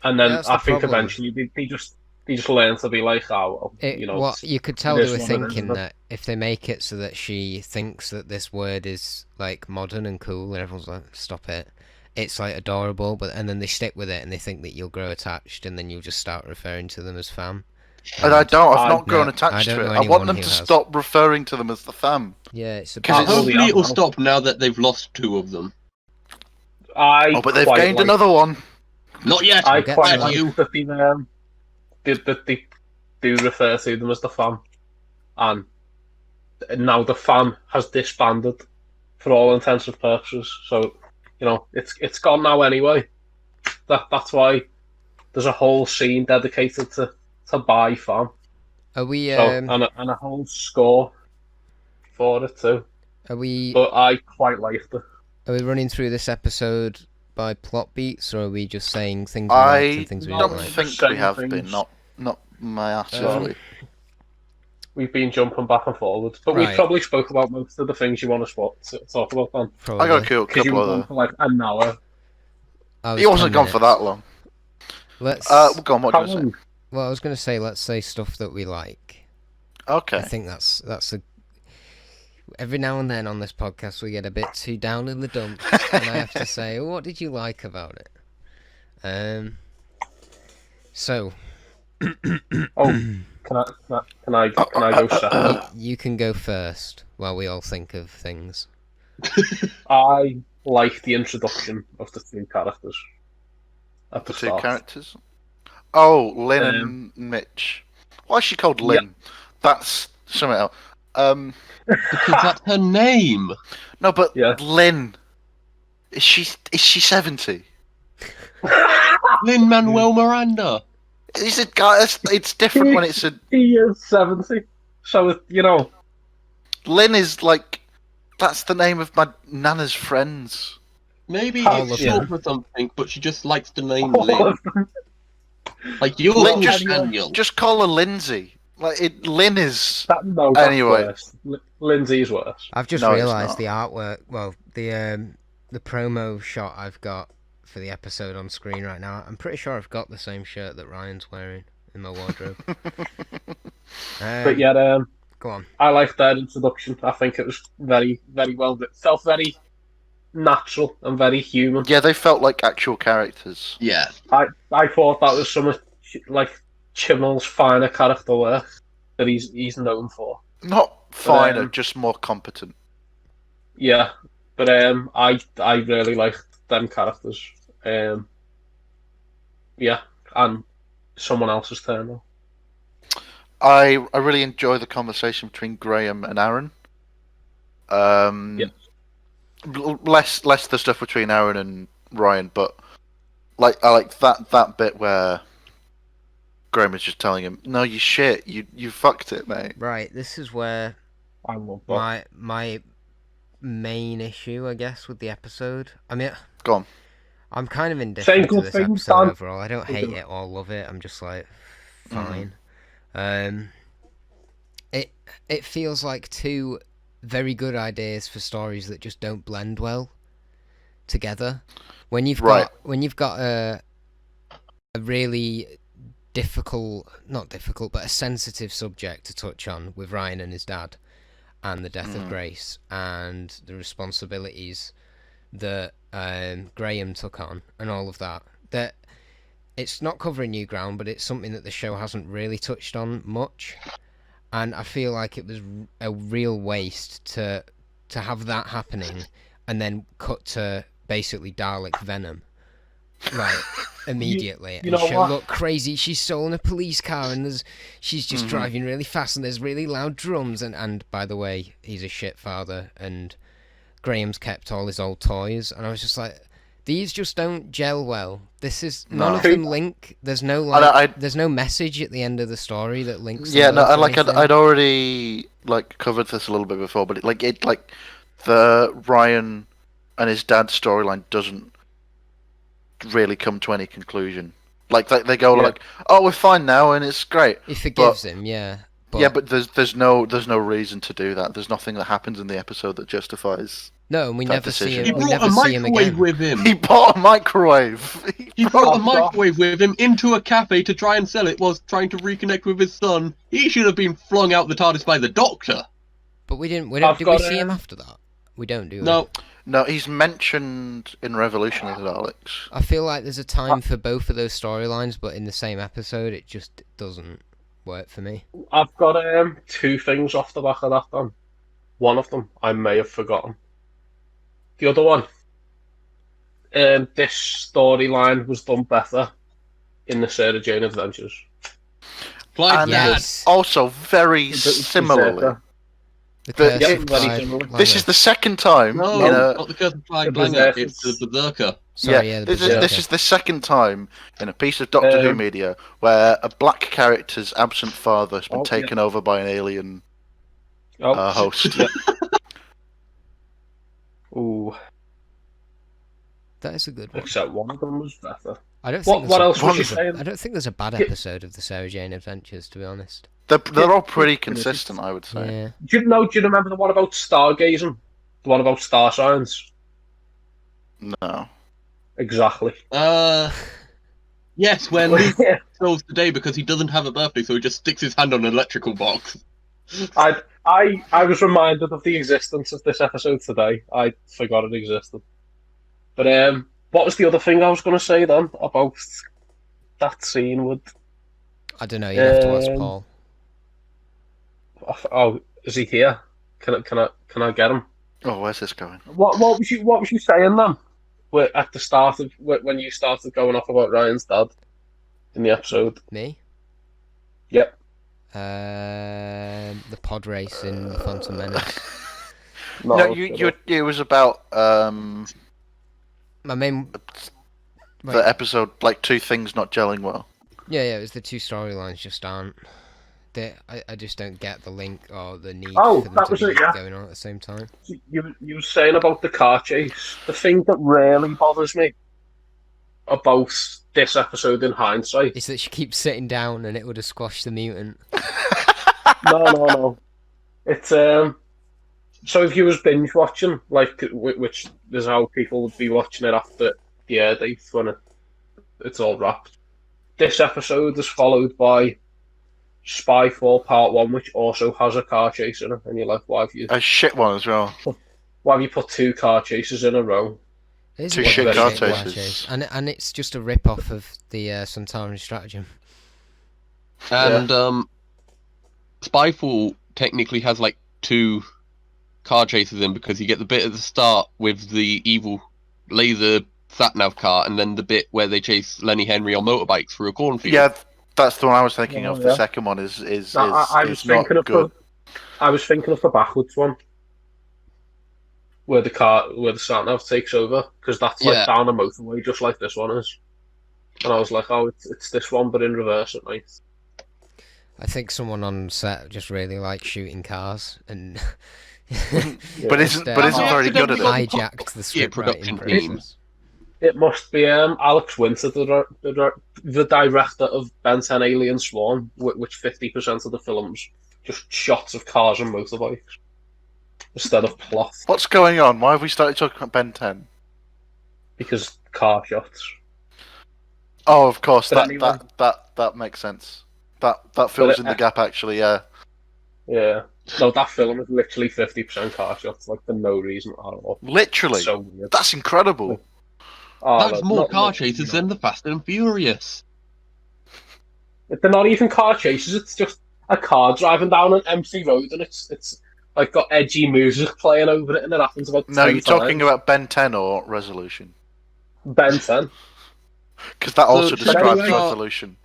[SPEAKER 2] And
[SPEAKER 3] Yeah,
[SPEAKER 2] then
[SPEAKER 3] that's
[SPEAKER 2] I
[SPEAKER 3] the
[SPEAKER 2] think
[SPEAKER 3] problem.
[SPEAKER 2] eventually they just learn to be like, oh, well, you know,
[SPEAKER 3] What you could tell
[SPEAKER 2] it
[SPEAKER 3] they
[SPEAKER 2] is
[SPEAKER 3] were
[SPEAKER 2] what it is,
[SPEAKER 3] thinking
[SPEAKER 2] isn't it?
[SPEAKER 3] that if they make it so that she thinks that this word is like modern and cool, and everyone's like, "Stop it," it's like adorable. And then they stick with it, and they think that you'll grow attached, and then you'll just start referring to them as fam.
[SPEAKER 5] And I don't. I've
[SPEAKER 2] I-
[SPEAKER 5] not grown
[SPEAKER 3] I
[SPEAKER 5] attached
[SPEAKER 3] don't
[SPEAKER 5] to it.
[SPEAKER 3] know
[SPEAKER 5] I want
[SPEAKER 3] anyone
[SPEAKER 5] them
[SPEAKER 3] who
[SPEAKER 5] to
[SPEAKER 3] has.
[SPEAKER 5] stop referring to them as the fam.
[SPEAKER 3] Yeah, it's a
[SPEAKER 5] 'Cause
[SPEAKER 3] bit.
[SPEAKER 5] it's-
[SPEAKER 4] Hopefully it'll
[SPEAKER 2] now.
[SPEAKER 4] stop now that they've lost 2 of them.
[SPEAKER 5] Oh, but they've gained another one.
[SPEAKER 4] Not yet.
[SPEAKER 2] I
[SPEAKER 3] We'll get
[SPEAKER 2] quite
[SPEAKER 3] to
[SPEAKER 2] like
[SPEAKER 4] you.
[SPEAKER 2] that they do refer to them as the fam, and now the fam has disbanded for all intents and purposes. So, you know, it's gone now anyway. That's why there's a whole scene dedicated to buy fam.
[SPEAKER 3] Are we?
[SPEAKER 2] So and a whole score for it too.
[SPEAKER 3] Are we?
[SPEAKER 2] But I quite liked it.
[SPEAKER 3] Are we running through this episode by plot beats, or are we just saying things we liked and
[SPEAKER 5] I
[SPEAKER 3] things we
[SPEAKER 2] No,
[SPEAKER 3] didn't
[SPEAKER 5] don't
[SPEAKER 3] like?
[SPEAKER 5] think
[SPEAKER 2] Same
[SPEAKER 5] we have
[SPEAKER 2] things.
[SPEAKER 5] been. Not massively.
[SPEAKER 2] We've been jumping back and forwards, but
[SPEAKER 3] Right.
[SPEAKER 2] we probably spoke about most of the things you want to talk about then.
[SPEAKER 3] Probably.
[SPEAKER 5] I got a cool
[SPEAKER 2] Because you
[SPEAKER 5] couple
[SPEAKER 2] were gone
[SPEAKER 5] of
[SPEAKER 2] for like an hour.
[SPEAKER 3] I was
[SPEAKER 5] He wasn't
[SPEAKER 3] 10
[SPEAKER 5] gone for
[SPEAKER 3] minutes.
[SPEAKER 5] that long.
[SPEAKER 3] Let's.
[SPEAKER 5] Go on. What do you want to say?
[SPEAKER 3] Well, I was going to say, let's say stuff that we like.
[SPEAKER 5] Okay.
[SPEAKER 3] I think that's a. Every now and then on this podcast, we get a bit too down in the dumps, and I have to say, oh, what did you like about it? So.
[SPEAKER 2] Oh, can I go second?
[SPEAKER 3] You can go first while we all think of things.
[SPEAKER 2] I like the introduction of the 2 characters at the
[SPEAKER 5] The 2
[SPEAKER 2] start.
[SPEAKER 5] characters. Oh, Lynn
[SPEAKER 2] Um,
[SPEAKER 5] and Mitch. Why is she called Lynn? That's something else.
[SPEAKER 4] Because that's her name.
[SPEAKER 5] No, but
[SPEAKER 2] Yeah.
[SPEAKER 5] Lynn. Is she 70?
[SPEAKER 4] Lin-Manuel Miranda.
[SPEAKER 5] Is it? It's different when it's a.
[SPEAKER 2] He is 70, so you know.
[SPEAKER 5] Lynn is like. That's the name of my nana's friends.
[SPEAKER 4] Maybe
[SPEAKER 3] All
[SPEAKER 4] it's
[SPEAKER 3] of
[SPEAKER 4] short
[SPEAKER 3] them.
[SPEAKER 4] for something, but she just likes the name
[SPEAKER 2] all
[SPEAKER 4] Lin.
[SPEAKER 2] of them.
[SPEAKER 4] Like you're
[SPEAKER 5] Lin,
[SPEAKER 4] just
[SPEAKER 5] just-
[SPEAKER 4] Daniel.
[SPEAKER 5] Just call her Lindsay. Lynn is.
[SPEAKER 2] That's
[SPEAKER 5] Anyway.
[SPEAKER 2] worse. Lindsay's worse.
[SPEAKER 3] I've just
[SPEAKER 5] No, it's
[SPEAKER 3] realised
[SPEAKER 5] not.
[SPEAKER 3] the artwork. Well, the promo shot I've got for the episode on screen right now. I'm pretty sure I've got the same shirt that Ryan's wearing in my wardrobe.
[SPEAKER 2] But yeah,
[SPEAKER 3] Go on.
[SPEAKER 2] I liked that introduction. I think it was very, very well. It felt very natural and very human.
[SPEAKER 5] Yeah, they felt like actual characters.
[SPEAKER 4] Yeah.
[SPEAKER 2] I thought that was some of like Chibnall's finer character work that he's known for.
[SPEAKER 5] Not finer,
[SPEAKER 2] um,
[SPEAKER 5] just more competent.
[SPEAKER 2] Yeah, but I really liked them characters. Yeah, and someone else's turn now.
[SPEAKER 5] I really enjoy the conversation between Graham and Aaron.
[SPEAKER 2] Yeah.
[SPEAKER 5] Less the stuff between Aaron and Ryan, but I like that bit where Graham is just telling him, "No, you shit, you fucked it, mate."
[SPEAKER 3] Right, this is where
[SPEAKER 2] I love that.
[SPEAKER 3] my main issue, I guess, with the episode. I mean,
[SPEAKER 5] Go on.
[SPEAKER 3] I'm kind of indifferent to
[SPEAKER 2] good
[SPEAKER 3] this
[SPEAKER 2] things,
[SPEAKER 3] episode
[SPEAKER 2] Dan.
[SPEAKER 3] overall. I don't hate it or love it. I'm just like, fine. It feels like 2 very good ideas for stories that just don't blend well together. When you've
[SPEAKER 5] Right.
[SPEAKER 3] got a really not difficult, but a sensitive subject to touch on with Ryan and his dad, and the death of Grace, and the responsibilities that Graham took on, and all of that. That it's not covering new ground, but it's something that the show hasn't really touched on much. And I feel like it was a real waste to have that happening, and then cut to basically Dalek Venom, like immediately.
[SPEAKER 2] you
[SPEAKER 3] And
[SPEAKER 2] know
[SPEAKER 3] show,
[SPEAKER 2] what?
[SPEAKER 3] look, crazy, she's stolen a police car, and she's just driving really fast, and there's really loud drums. And by the way, he's a shit father, and Graham's kept all his old toys, and I was just like, these just don't gel well. This is none of them link. There's no there's no message at the end of the story that links.
[SPEAKER 5] Yeah,
[SPEAKER 3] them
[SPEAKER 5] no,
[SPEAKER 3] both or anything.
[SPEAKER 5] I'd already covered this a little bit before, but the Ryan and his dad's storyline doesn't really come to any conclusion. Like they go
[SPEAKER 2] Yeah.
[SPEAKER 5] like, "Oh, we're fine now, and it's great."
[SPEAKER 3] He forgives him, yeah.
[SPEAKER 5] Yeah, but there's no reason to do that. There's nothing that happens in the episode that justifies.
[SPEAKER 3] No, and we
[SPEAKER 5] that
[SPEAKER 3] never see
[SPEAKER 5] decision.
[SPEAKER 3] him.
[SPEAKER 4] He
[SPEAKER 3] We
[SPEAKER 4] brought
[SPEAKER 3] never
[SPEAKER 4] a
[SPEAKER 3] see him
[SPEAKER 4] microwave
[SPEAKER 3] again.
[SPEAKER 4] with him.
[SPEAKER 5] He bought a microwave.
[SPEAKER 4] He brought a
[SPEAKER 2] I've got-
[SPEAKER 4] microwave with him into a cafe to try and sell it whilst trying to reconnect with his son. He should have been flung out the TARDIS by the Doctor.
[SPEAKER 3] But we didn't.
[SPEAKER 2] I've
[SPEAKER 3] Did we
[SPEAKER 2] got,
[SPEAKER 3] see him after that? We don't, do we?
[SPEAKER 4] No,
[SPEAKER 5] No, he's mentioned in Revolution of the Daleks.
[SPEAKER 3] I feel like there's a time for both of those storylines, but in the same episode, it just doesn't work for me.
[SPEAKER 2] I've got two things off the back of that. Then one of them I may have forgotten. The other one, this storyline was done better in the Sarah Jane Adventures.
[SPEAKER 4] Clyde,
[SPEAKER 5] And
[SPEAKER 3] Yes.
[SPEAKER 5] also, very similarly,
[SPEAKER 3] The
[SPEAKER 5] The-
[SPEAKER 3] Curse
[SPEAKER 2] yeah,
[SPEAKER 3] of
[SPEAKER 2] very
[SPEAKER 3] Clyde
[SPEAKER 2] similar.
[SPEAKER 3] Langer.
[SPEAKER 5] this is the second time.
[SPEAKER 4] No,
[SPEAKER 5] in a,
[SPEAKER 4] not the Curse of Clyde
[SPEAKER 2] The
[SPEAKER 4] Langer,
[SPEAKER 2] Berserkers.
[SPEAKER 4] it's the Berserker.
[SPEAKER 3] Sorry, yeah, the
[SPEAKER 5] this
[SPEAKER 3] Berserker.
[SPEAKER 5] is the second time in a piece of Doctor Who media where a black character's absent father has been taken over by an alien host.
[SPEAKER 2] Ooh,
[SPEAKER 3] That is a good one.
[SPEAKER 2] except one of them was better.
[SPEAKER 3] I don't
[SPEAKER 2] What-
[SPEAKER 3] think
[SPEAKER 2] what
[SPEAKER 3] there's
[SPEAKER 2] else was
[SPEAKER 5] you
[SPEAKER 2] saying?
[SPEAKER 3] I don't think there's a bad episode of the Sarah Jane Adventures, to be honest.
[SPEAKER 5] They're all pretty consistent, I would say.
[SPEAKER 3] Yeah.
[SPEAKER 2] Do you remember the one about stargazing? The one about star signs?
[SPEAKER 5] No.
[SPEAKER 2] Exactly.
[SPEAKER 4] Yes, when Luke kills today because he doesn't have a birthday, so he just sticks his hand on an electrical box.
[SPEAKER 2] I was reminded of the existence of this episode today. I forgot it existed. But what was the other thing I was going to say then about that scene with?
[SPEAKER 3] I don't know. You have to ask
[SPEAKER 2] Um,
[SPEAKER 3] Paul.
[SPEAKER 2] Oh, is he here? Can I get him?
[SPEAKER 5] Oh, where's this going?
[SPEAKER 2] What was you saying then? At the start of when you started going off about Ryan's dad in the episode.
[SPEAKER 3] Me?
[SPEAKER 2] Yep.
[SPEAKER 3] The pod race in the Phantom Menace.
[SPEAKER 5] No, it was about
[SPEAKER 3] My main.
[SPEAKER 5] the episode, like two things not gelling well.
[SPEAKER 3] Yeah, it was the two storylines just aren't. I just don't get the link or the need
[SPEAKER 2] Oh,
[SPEAKER 3] for them
[SPEAKER 2] that
[SPEAKER 3] to
[SPEAKER 2] was
[SPEAKER 3] be
[SPEAKER 2] it, yeah.
[SPEAKER 3] going on at the same time.
[SPEAKER 2] You were saying about the car chase. The thing that really bothers me about this episode in hindsight.
[SPEAKER 3] It's that she keeps sitting down and it would have squashed the mutant.
[SPEAKER 2] No. It's so if you was binge watching, like which is how people would be watching it after the air date when it's all wrapped. This episode is followed by Spyfall Part 1, which also has a car chase in it, and you're like, why
[SPEAKER 5] A shit one as well.
[SPEAKER 2] have you put two car chases in a row?
[SPEAKER 3] It is
[SPEAKER 5] Two
[SPEAKER 3] a bit
[SPEAKER 5] shit
[SPEAKER 3] of a
[SPEAKER 5] car
[SPEAKER 3] shit car
[SPEAKER 5] chases.
[SPEAKER 3] chase. And it's just a rip off of the Sontaran stratagem.
[SPEAKER 4] And Spyfall technically has like two car chases in because you get the bit at the start with the evil laser sat-nav car, and then the bit where they chase Lenny Henry on motorbikes through a cornfield.
[SPEAKER 5] Yeah, that's the one I was thinking of.
[SPEAKER 2] Yeah.
[SPEAKER 5] The second one is
[SPEAKER 2] No, I was
[SPEAKER 5] not
[SPEAKER 2] thinking of
[SPEAKER 5] good.
[SPEAKER 2] I was thinking of the backwards one, where the sat nav takes over, because that's like
[SPEAKER 4] Yeah.
[SPEAKER 2] down a motorway, just like this one is. And I was like, oh, it's this one, but in reverse at night.
[SPEAKER 3] I think someone on set just really likes shooting cars and
[SPEAKER 5] But isn't very good at it.
[SPEAKER 3] hijacked the script
[SPEAKER 4] production
[SPEAKER 3] writing
[SPEAKER 4] team.
[SPEAKER 3] process.
[SPEAKER 2] It must be Alex Winter, the director of Ben 10 Alien Swarm, which 50% of the film's just shots of cars and motorbikes instead of plot,
[SPEAKER 5] What's going on? Why have we started talking about Ben 10?
[SPEAKER 2] because car shots.
[SPEAKER 5] Oh, of course.
[SPEAKER 2] But
[SPEAKER 5] That makes sense. That fills in the gap, actually. Yeah.
[SPEAKER 2] Yeah. No, that film is literally 50% car shots, like for no reason at all.
[SPEAKER 5] Literally.
[SPEAKER 2] It's so weird.
[SPEAKER 5] That's incredible.
[SPEAKER 2] Oh,
[SPEAKER 4] That's
[SPEAKER 2] no,
[SPEAKER 4] more
[SPEAKER 2] not-
[SPEAKER 4] car
[SPEAKER 2] not-
[SPEAKER 4] chases
[SPEAKER 2] no.
[SPEAKER 4] than the Fast and Furious.
[SPEAKER 2] They're not even car chases. It's just a car driving down an empty road, and it's like got edgy music playing over it, and it happens about.
[SPEAKER 5] No,
[SPEAKER 2] 10
[SPEAKER 5] you're talking
[SPEAKER 2] times.
[SPEAKER 5] about Ben 10 or Resolution,
[SPEAKER 2] Ben 10.
[SPEAKER 5] because that also
[SPEAKER 4] So,
[SPEAKER 5] describes
[SPEAKER 2] anyway-
[SPEAKER 5] Resolution.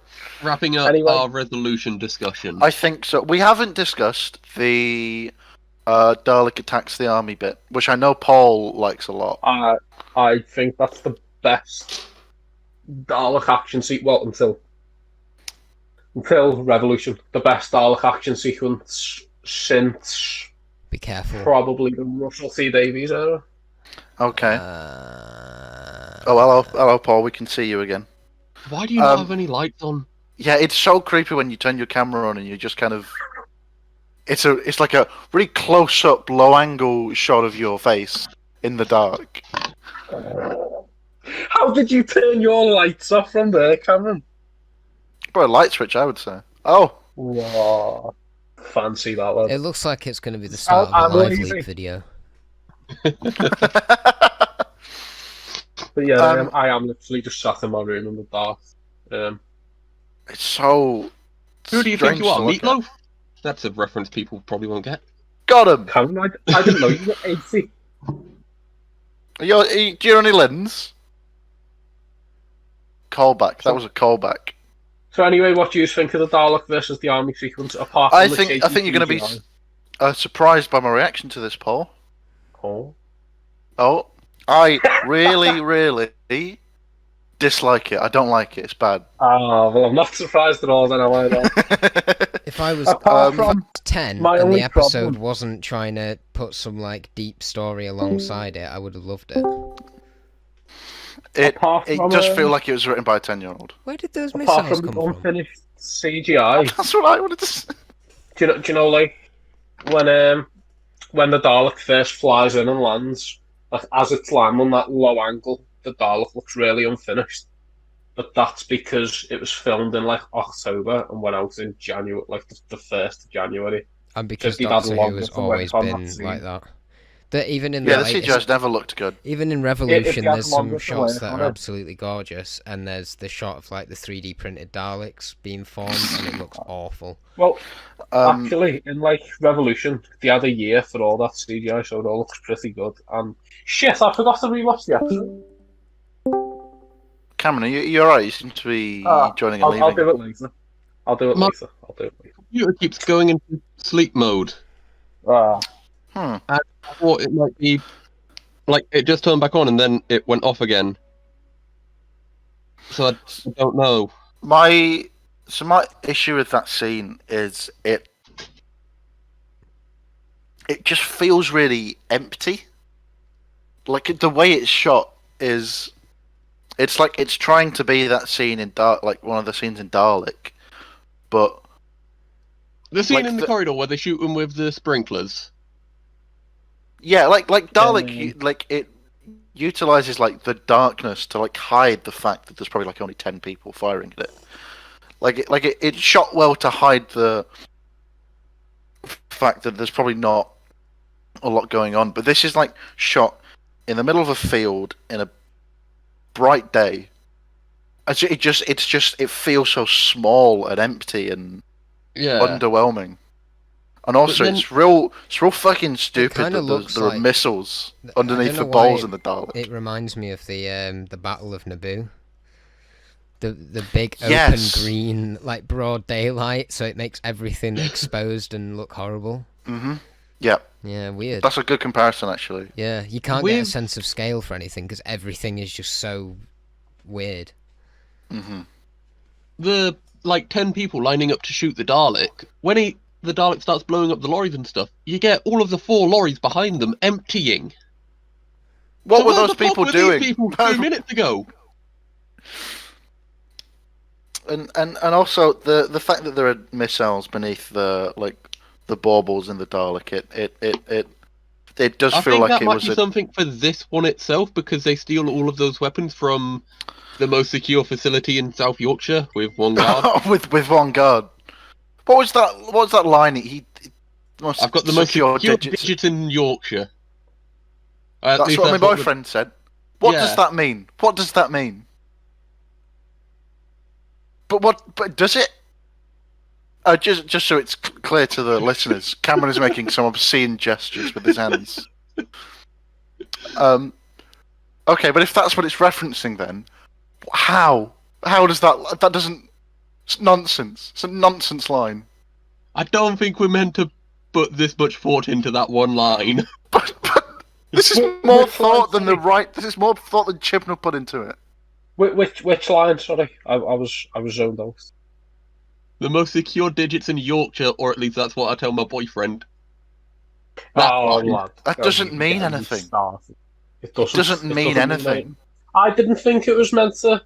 [SPEAKER 4] Wrapping up
[SPEAKER 2] Anyway.
[SPEAKER 4] our resolution discussion.
[SPEAKER 5] I think so. We haven't discussed the Dalek attacks the army bit, which I know Paul likes a lot.
[SPEAKER 2] I think that's the best Dalek action sequence. Well, until Revolution, the best Dalek action sequence since
[SPEAKER 3] Be careful.
[SPEAKER 2] probably the Russell T Davies era.
[SPEAKER 5] Okay.
[SPEAKER 3] Uh,
[SPEAKER 5] Oh, hello, Paul. We can see you again.
[SPEAKER 4] Why do you not
[SPEAKER 5] um,
[SPEAKER 4] have any lights on?
[SPEAKER 5] Yeah, it's so creepy when you turn your camera on and you just kind of it's like a really close up, low angle shot of your face in the dark.
[SPEAKER 2] How did you turn your lights off from there, Cameron?
[SPEAKER 5] Bro, a light switch, I would say. Oh,
[SPEAKER 2] Wow. Fancy that one.
[SPEAKER 3] It looks like it's going to be the start of
[SPEAKER 2] I'm
[SPEAKER 3] a live
[SPEAKER 2] lazy.
[SPEAKER 3] leak video.
[SPEAKER 2] But yeah, I am literally just sat in my room in the dark.
[SPEAKER 5] it's so.
[SPEAKER 4] Who do you think
[SPEAKER 5] strange
[SPEAKER 4] you are,
[SPEAKER 5] to look at.
[SPEAKER 4] Meatloaf? That's a reference people probably won't get.
[SPEAKER 5] Got him.
[SPEAKER 2] Cameron, I didn't know you were 80.
[SPEAKER 5] Do you know any lens? Callback. That was a callback.
[SPEAKER 2] So anyway, what do you think of the Dalek versus the Army sequence? Apart from
[SPEAKER 5] I
[SPEAKER 2] the
[SPEAKER 5] think you're going to be
[SPEAKER 2] CGI?
[SPEAKER 5] surprised by my reaction to this, Paul.
[SPEAKER 2] Oh.
[SPEAKER 5] Oh, I really, really dislike it. I don't like it. It's bad.
[SPEAKER 2] Ah, well, I'm not surprised at all then, am I? Then?
[SPEAKER 3] If I was
[SPEAKER 2] Apart
[SPEAKER 3] if I
[SPEAKER 2] from
[SPEAKER 3] was 10
[SPEAKER 2] my
[SPEAKER 3] and
[SPEAKER 2] only
[SPEAKER 3] the episode
[SPEAKER 2] problem-
[SPEAKER 3] wasn't trying to put some like deep story alongside it, I would have loved it.
[SPEAKER 5] It
[SPEAKER 2] Apart from,
[SPEAKER 5] does feel like it was written by a 10-year-old.
[SPEAKER 3] Where did those
[SPEAKER 2] apart
[SPEAKER 3] missiles
[SPEAKER 2] from
[SPEAKER 3] come
[SPEAKER 2] the
[SPEAKER 3] from?
[SPEAKER 2] unfinished CGI,
[SPEAKER 5] That's what I wanted to say.
[SPEAKER 2] do you know, like when the Dalek first flies in and lands, like as it's landing on that low angle, the Dalek looks really unfinished. But that's because it was filmed in like October and went out in January, like the 1st of January.
[SPEAKER 3] And because
[SPEAKER 2] They'd had
[SPEAKER 3] Doctor Who
[SPEAKER 2] longer
[SPEAKER 3] has
[SPEAKER 2] to
[SPEAKER 3] always
[SPEAKER 2] work on that
[SPEAKER 3] been
[SPEAKER 2] scene.
[SPEAKER 3] like that. That even in
[SPEAKER 5] Yeah,
[SPEAKER 3] the
[SPEAKER 5] the
[SPEAKER 3] latest,
[SPEAKER 5] CGI's never looked good.
[SPEAKER 3] even in
[SPEAKER 2] If
[SPEAKER 3] Revolution,
[SPEAKER 2] you had
[SPEAKER 3] there's
[SPEAKER 2] longer
[SPEAKER 3] some
[SPEAKER 2] to
[SPEAKER 3] shots
[SPEAKER 2] work
[SPEAKER 3] that
[SPEAKER 2] on
[SPEAKER 3] are
[SPEAKER 2] it.
[SPEAKER 3] absolutely gorgeous, and there's the shot of like the 3D printed Daleks being formed, and it looks awful.
[SPEAKER 2] Well,
[SPEAKER 5] Um,
[SPEAKER 2] actually, in like Revolution, they had a year for all that CGI, so it all looks pretty good. And shit, I forgot to rewatch the episode.
[SPEAKER 5] Cameron, you're alright. You seem to be joining and
[SPEAKER 2] I'll
[SPEAKER 5] leaving.
[SPEAKER 2] do it later. I'll do it
[SPEAKER 4] My-
[SPEAKER 2] later.
[SPEAKER 4] Computer keeps going into sleep mode.
[SPEAKER 2] Ah,
[SPEAKER 4] I thought it might be like it just turned back on and then it went off again. So I don't know.
[SPEAKER 5] My issue with that scene is it just feels really empty. Like the way it's shot is, it's like it's trying to be that scene in Dark, like one of the scenes in Dalek, but
[SPEAKER 4] The scene
[SPEAKER 5] Like
[SPEAKER 4] in the
[SPEAKER 5] the-
[SPEAKER 4] corridor where they shoot him with the sprinklers.
[SPEAKER 5] yeah, like Dalek,
[SPEAKER 2] Yeah.
[SPEAKER 5] like it utilizes like the darkness to like hide the fact that there's probably like only 10 people firing at it. It's shot well to hide the fact that there's probably not a lot going on. But this is like shot in the middle of a field in a bright day. It feels so small and empty and
[SPEAKER 4] Yeah.
[SPEAKER 5] underwhelming. And also,
[SPEAKER 4] then-
[SPEAKER 5] it's real fucking stupid
[SPEAKER 3] kinda
[SPEAKER 5] that
[SPEAKER 3] looks
[SPEAKER 5] there are
[SPEAKER 3] like-
[SPEAKER 5] missiles
[SPEAKER 3] I
[SPEAKER 5] underneath
[SPEAKER 3] don't
[SPEAKER 5] the
[SPEAKER 3] know
[SPEAKER 5] balls
[SPEAKER 3] why
[SPEAKER 5] in the Dalek.
[SPEAKER 3] It reminds me of the Battle of Naboo. The big
[SPEAKER 5] Yes.
[SPEAKER 3] open green, like broad daylight, so it makes everything exposed and look horrible.
[SPEAKER 5] Yeah,
[SPEAKER 3] Yeah, weird.
[SPEAKER 5] that's a good comparison, actually.
[SPEAKER 3] Yeah, you can't get a
[SPEAKER 4] With-
[SPEAKER 3] sense of scale for anything because everything is just so weird.
[SPEAKER 4] The like 10 people lining up to shoot the Dalek. When the Dalek starts blowing up the lorries and stuff, you get all of the 4 lorries behind them emptying.
[SPEAKER 5] What
[SPEAKER 4] So
[SPEAKER 5] were
[SPEAKER 4] where
[SPEAKER 5] those
[SPEAKER 4] the fuck
[SPEAKER 5] people
[SPEAKER 4] were
[SPEAKER 5] doing?
[SPEAKER 4] These people 2 minutes ago.
[SPEAKER 5] And also the fact that there are missiles beneath the baubles in the Dalek, it does
[SPEAKER 4] I
[SPEAKER 5] feel
[SPEAKER 4] think
[SPEAKER 5] like
[SPEAKER 4] that
[SPEAKER 5] it
[SPEAKER 4] might
[SPEAKER 5] was
[SPEAKER 4] be something for this one itself because they steal all of those weapons from the most secure facility in South Yorkshire with one guard.
[SPEAKER 5] with one guard. What was that line? He most
[SPEAKER 4] I've got the most
[SPEAKER 5] secure
[SPEAKER 4] secure
[SPEAKER 5] digits.
[SPEAKER 4] digits in Yorkshire. At
[SPEAKER 5] That's
[SPEAKER 4] least
[SPEAKER 5] what my
[SPEAKER 4] the-
[SPEAKER 5] boyfriend said. What does
[SPEAKER 4] Yeah.
[SPEAKER 5] that mean? What does that mean? But does it? Just so it's clear to the listeners, Cameron is making some obscene gestures with his hands. Okay, but if that's what it's referencing, then how does that doesn't? It's nonsense. It's a nonsense line.
[SPEAKER 4] I don't think we're meant to put this much thought into that one line.
[SPEAKER 5] But this is
[SPEAKER 2] Which
[SPEAKER 5] more
[SPEAKER 2] line,
[SPEAKER 5] thought than the
[SPEAKER 2] sorry?
[SPEAKER 5] right. This is more thought than Chibnall put into it.
[SPEAKER 2] which line? Sorry, I was zoned out.
[SPEAKER 4] The most secure digits in Yorkshire, or at least that's what I tell my boyfriend. That
[SPEAKER 2] Oh,
[SPEAKER 4] line.
[SPEAKER 2] lad.
[SPEAKER 5] That doesn't mean
[SPEAKER 2] Get me
[SPEAKER 5] anything.
[SPEAKER 2] started. It
[SPEAKER 5] It doesn't mean anything.
[SPEAKER 2] I didn't think it was meant to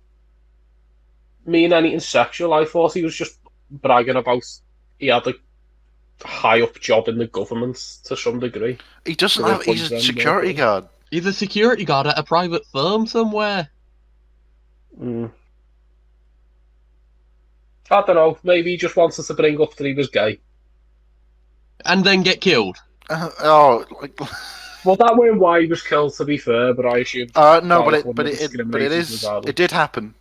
[SPEAKER 2] mean anything sexual. I thought he was just bragging about he had a high up job in the government to some degree.
[SPEAKER 5] He doesn't
[SPEAKER 2] So
[SPEAKER 5] have.
[SPEAKER 2] their
[SPEAKER 5] He's a
[SPEAKER 2] boyfriend,
[SPEAKER 5] security
[SPEAKER 2] okay.
[SPEAKER 5] guard.
[SPEAKER 4] He's a security guard at a private firm somewhere.
[SPEAKER 2] Mm. I don't know. Maybe he just wanted to bring up that he was gay.
[SPEAKER 4] And then get killed.
[SPEAKER 5] Like.
[SPEAKER 2] Well, that weren't why he was killed, to be fair. But I assume
[SPEAKER 5] No,
[SPEAKER 2] Dalek
[SPEAKER 5] but
[SPEAKER 2] wouldn't have
[SPEAKER 5] it
[SPEAKER 2] discriminated
[SPEAKER 5] is.
[SPEAKER 2] regardless.
[SPEAKER 5] It did happen.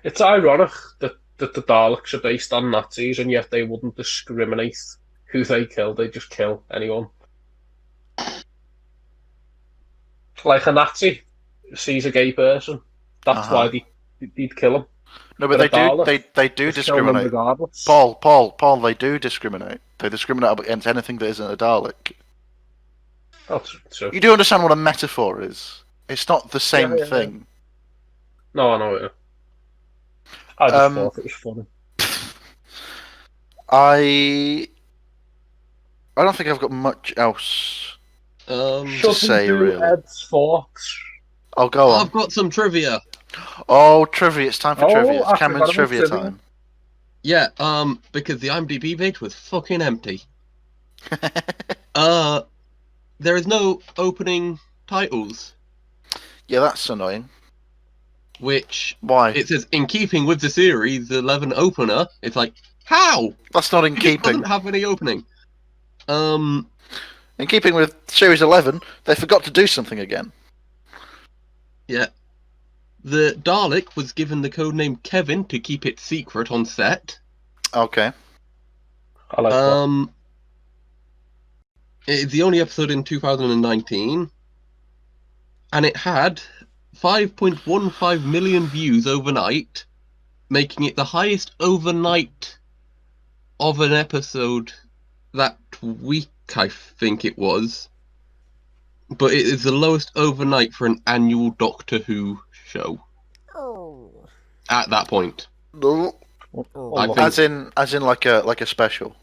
[SPEAKER 2] It's ironic that the Daleks are based on Nazis, and yet they wouldn't discriminate who they kill. They just kill anyone. Like a Nazi sees a gay person, that's why they'd kill him.
[SPEAKER 5] No, but
[SPEAKER 2] But
[SPEAKER 5] they
[SPEAKER 2] a
[SPEAKER 5] do.
[SPEAKER 2] Dalek,
[SPEAKER 5] They do
[SPEAKER 2] just kill them
[SPEAKER 5] discriminate.
[SPEAKER 2] regardless.
[SPEAKER 5] Paul. They do discriminate. They discriminate against anything that isn't a Dalek.
[SPEAKER 2] That's true.
[SPEAKER 5] You do understand what a metaphor is? It's not the same
[SPEAKER 2] Yeah.
[SPEAKER 5] thing.
[SPEAKER 2] No, I know it. I just thought it was funny.
[SPEAKER 5] I don't think I've got much else.
[SPEAKER 2] Should
[SPEAKER 5] say,
[SPEAKER 2] we do
[SPEAKER 5] really.
[SPEAKER 2] Ed's thoughts?
[SPEAKER 5] I'll go on.
[SPEAKER 4] I've got some trivia.
[SPEAKER 5] Oh, trivia! It's time for trivia. It's
[SPEAKER 2] I
[SPEAKER 5] Cameron's
[SPEAKER 2] forgot about
[SPEAKER 5] trivia
[SPEAKER 2] trivia.
[SPEAKER 5] time.
[SPEAKER 4] Yeah, because the IMDb page was fucking empty. There is no opening titles,
[SPEAKER 5] Yeah, that's annoying.
[SPEAKER 4] which
[SPEAKER 5] Why?
[SPEAKER 4] it says in keeping with the series 11 opener. It's like, how?
[SPEAKER 5] That's not in
[SPEAKER 4] It
[SPEAKER 5] keeping.
[SPEAKER 4] doesn't have any opening.
[SPEAKER 5] In keeping with Series 11, they forgot to do something again.
[SPEAKER 4] Yeah. The Dalek was given the codename Kevin to keep it secret on set.
[SPEAKER 5] Okay.
[SPEAKER 2] I like that.
[SPEAKER 4] It's the only episode in 2019, and it had 5.15 million views overnight, making it the highest overnight of an episode that week, I think it was. But it is the lowest overnight for an annual Doctor Who show.
[SPEAKER 3] Oh.
[SPEAKER 4] At that point.
[SPEAKER 5] No.
[SPEAKER 4] I think-
[SPEAKER 5] As in like a special.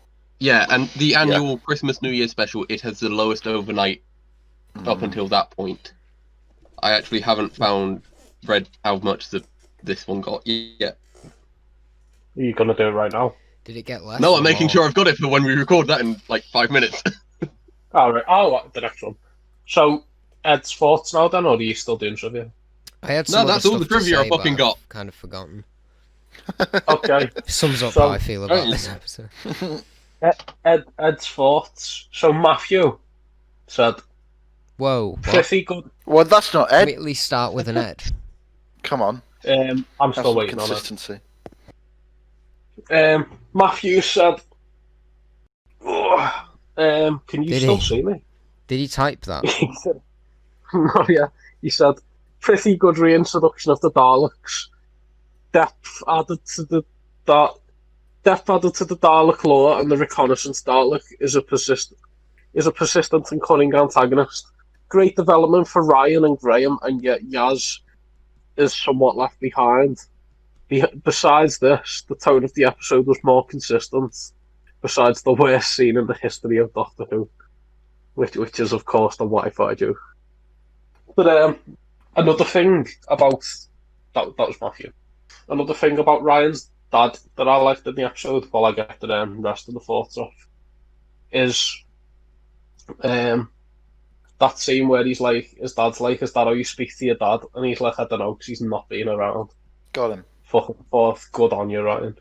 [SPEAKER 4] Yeah, and the annual Christmas New Year special, it has the lowest overnight up until that point. I actually haven't read how much this one got yet.
[SPEAKER 2] Are you gonna do it right now?
[SPEAKER 3] Did it get less?
[SPEAKER 4] No,
[SPEAKER 3] or
[SPEAKER 4] I'm making
[SPEAKER 3] more?
[SPEAKER 4] sure I've got it for when we record that in like 5 minutes.
[SPEAKER 2] All right. Oh, the next one. So, Ed's thoughts now, then, or are you still doing trivia?
[SPEAKER 3] I had
[SPEAKER 4] No,
[SPEAKER 3] some
[SPEAKER 4] that's
[SPEAKER 3] other
[SPEAKER 4] all the
[SPEAKER 3] stuff to
[SPEAKER 4] trivia I
[SPEAKER 3] say, but
[SPEAKER 4] fucking
[SPEAKER 3] I've
[SPEAKER 4] got.
[SPEAKER 3] Kind of forgotten.
[SPEAKER 2] Okay.
[SPEAKER 3] Sums up
[SPEAKER 2] So-
[SPEAKER 3] how I feel about this episode.
[SPEAKER 2] Ed's thoughts. So Matthew said,
[SPEAKER 3] Whoa. What?
[SPEAKER 2] pretty good.
[SPEAKER 5] Well, that's not
[SPEAKER 3] Can we
[SPEAKER 5] Ed.
[SPEAKER 3] at least start with an Ed?
[SPEAKER 5] Come on.
[SPEAKER 2] I'm
[SPEAKER 5] Have
[SPEAKER 2] still
[SPEAKER 5] some
[SPEAKER 2] waiting on it.
[SPEAKER 5] consistency.
[SPEAKER 2] Matthew said, can you
[SPEAKER 3] Did
[SPEAKER 2] still
[SPEAKER 3] he?
[SPEAKER 2] see me?
[SPEAKER 3] Did he type that?
[SPEAKER 2] He said, oh yeah. He said, pretty good reintroduction of the Daleks. Depth added to the Dalek lore, and the reconnaissance Dalek is a persistent and cunning antagonist. Great development for Ryan and Graham, and yet Yaz is somewhat left behind. Besides this, the tone of the episode was more consistent. Besides the worst scene in the history of Doctor Who, which is of course the Wi-Fi joke. But another thing about that was Matthew. Another thing about Ryan's dad that I liked in the episode, while I get the rest of the thoughts off, is that scene where he's like, his dad's like, is that how you speak to your dad? And he's like, I don't know, because he's not been around.
[SPEAKER 5] Got him.
[SPEAKER 2] Fucking forth, good on you, Ryan.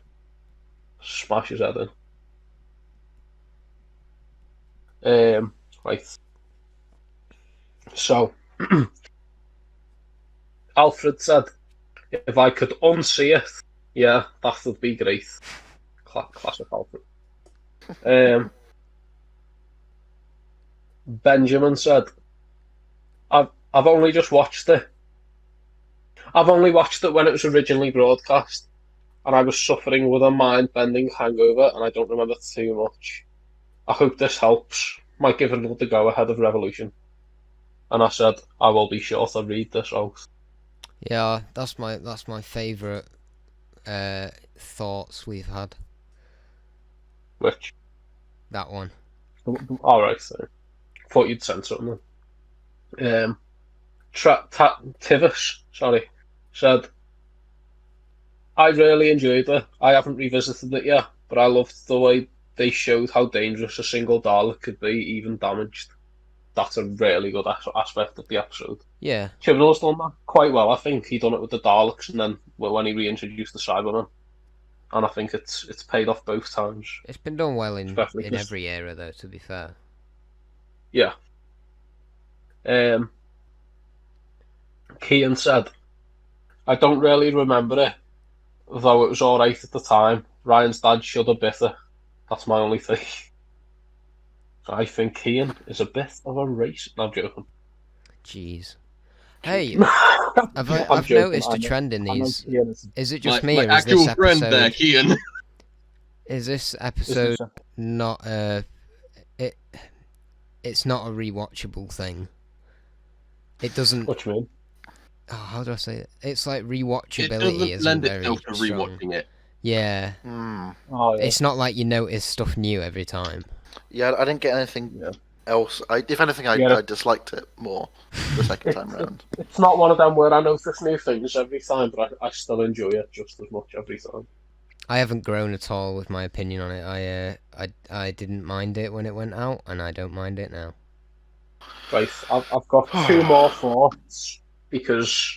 [SPEAKER 2] Smash his head in. Right. So, Alfred said, if I could unsee it, yeah, that would be great. Classic Alfred. Benjamin said, I've only just watched it. I've only watched it when it was originally broadcast, and I was suffering with a mind-bending hangover, and I don't remember too much. I hope this helps. Might give it another go ahead of Revolution. And I said, I will be sure to read this out.
[SPEAKER 3] Yeah, that's my favourite thoughts we've had.
[SPEAKER 2] Which?
[SPEAKER 3] That one.
[SPEAKER 2] Alright, so thought you'd send something then. Tivis, said, I really enjoyed it. I haven't revisited it yet, but I loved the way they showed how dangerous a single Dalek could be, even damaged. That's a really good aspect of the episode.
[SPEAKER 3] Yeah.
[SPEAKER 2] Chibnall's done that quite well. I think he done it with the Daleks, and then when he reintroduced the Cybermen, and I think it's paid off both times.
[SPEAKER 3] It's been done well in
[SPEAKER 2] Especially 'cause-
[SPEAKER 3] every era, though, to be fair.
[SPEAKER 2] Yeah. Kean said, I don't really remember it, though it was alright at the time. Ryan's dad should have bit her. That's my only thing. So I think Kean is a bit of a race. No, I'm joking.
[SPEAKER 3] Jeez. Hey,
[SPEAKER 2] I'm
[SPEAKER 3] I've
[SPEAKER 2] joking.
[SPEAKER 3] noticed a trend in
[SPEAKER 2] I know
[SPEAKER 3] these.
[SPEAKER 2] Kean is-
[SPEAKER 3] Is it just
[SPEAKER 4] my
[SPEAKER 3] me, or is
[SPEAKER 4] actual
[SPEAKER 3] this
[SPEAKER 4] friend
[SPEAKER 3] episode?
[SPEAKER 4] there, Kean.
[SPEAKER 3] Is this episode not It's not a rewatchable thing. It doesn't.
[SPEAKER 2] What do you mean?
[SPEAKER 3] Oh, how do I say it? It's like
[SPEAKER 4] It
[SPEAKER 3] rewatchability
[SPEAKER 4] doesn't
[SPEAKER 3] isn't
[SPEAKER 4] lend
[SPEAKER 3] very
[SPEAKER 4] itself to
[SPEAKER 3] strong.
[SPEAKER 4] rewatching it.
[SPEAKER 3] Yeah,
[SPEAKER 2] Oh, yeah.
[SPEAKER 3] it's not like you notice stuff new every time.
[SPEAKER 5] Yeah, I didn't get anything
[SPEAKER 2] Yeah.
[SPEAKER 5] else. If anything, I
[SPEAKER 2] Yeah.
[SPEAKER 5] disliked it more the second time round.
[SPEAKER 2] It's not one of them where I notice new things every time, but I still enjoy it just as much every time.
[SPEAKER 3] I haven't grown at all with my opinion on it. I didn't mind it when it went out, and I don't mind it now.
[SPEAKER 2] Right, I've got two more thoughts because,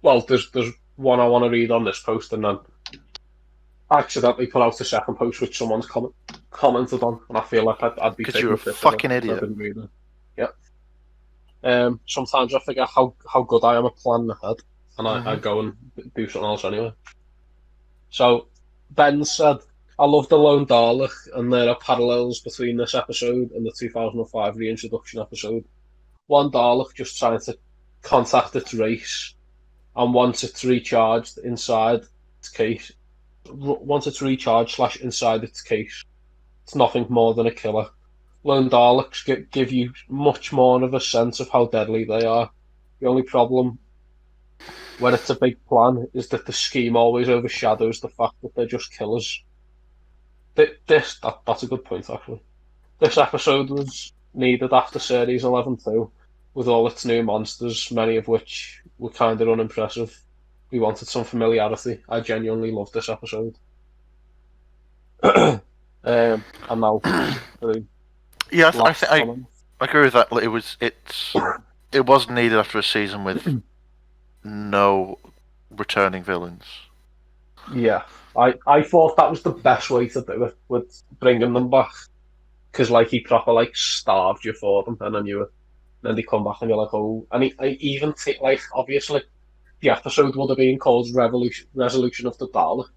[SPEAKER 2] well, there's one I want to read on this post, and then I accidentally put out a second post which someone's commented on, and I feel like I'd be
[SPEAKER 5] Because
[SPEAKER 2] taking
[SPEAKER 5] you're a
[SPEAKER 2] the piss if
[SPEAKER 5] fucking
[SPEAKER 2] I
[SPEAKER 5] idiot.
[SPEAKER 2] didn't read it. Yep. Sometimes I forget how good I am at planning ahead, and I go and do something else anyway. So Ben said, I love the Lone Dalek, and there are parallels between this episode and the 2005 reintroduction episode. One Dalek just trying to contact its race, and once it's recharged inside its case, inside its case, it's nothing more than a killer. Lone Daleks give you much more of a sense of how deadly they are. The only problem when it's a big plan is that the scheme always overshadows the fact that they're just killers. That's a good point, actually. This episode was needed after Series 11 too, with all its new monsters, many of which were kind of unimpressive. We wanted some familiarity. I genuinely loved this episode. And now,
[SPEAKER 5] Yeah,
[SPEAKER 2] last
[SPEAKER 5] I
[SPEAKER 2] comment.
[SPEAKER 5] agree with that. Like, it was needed after a season with no returning villains.
[SPEAKER 2] Yeah, I thought that was the best way to do it, with bringing them back, because like he proper like starved you for them, and then they come back and you're like, oh, and he even like obviously the episode would have been called Resolution of the Dalek,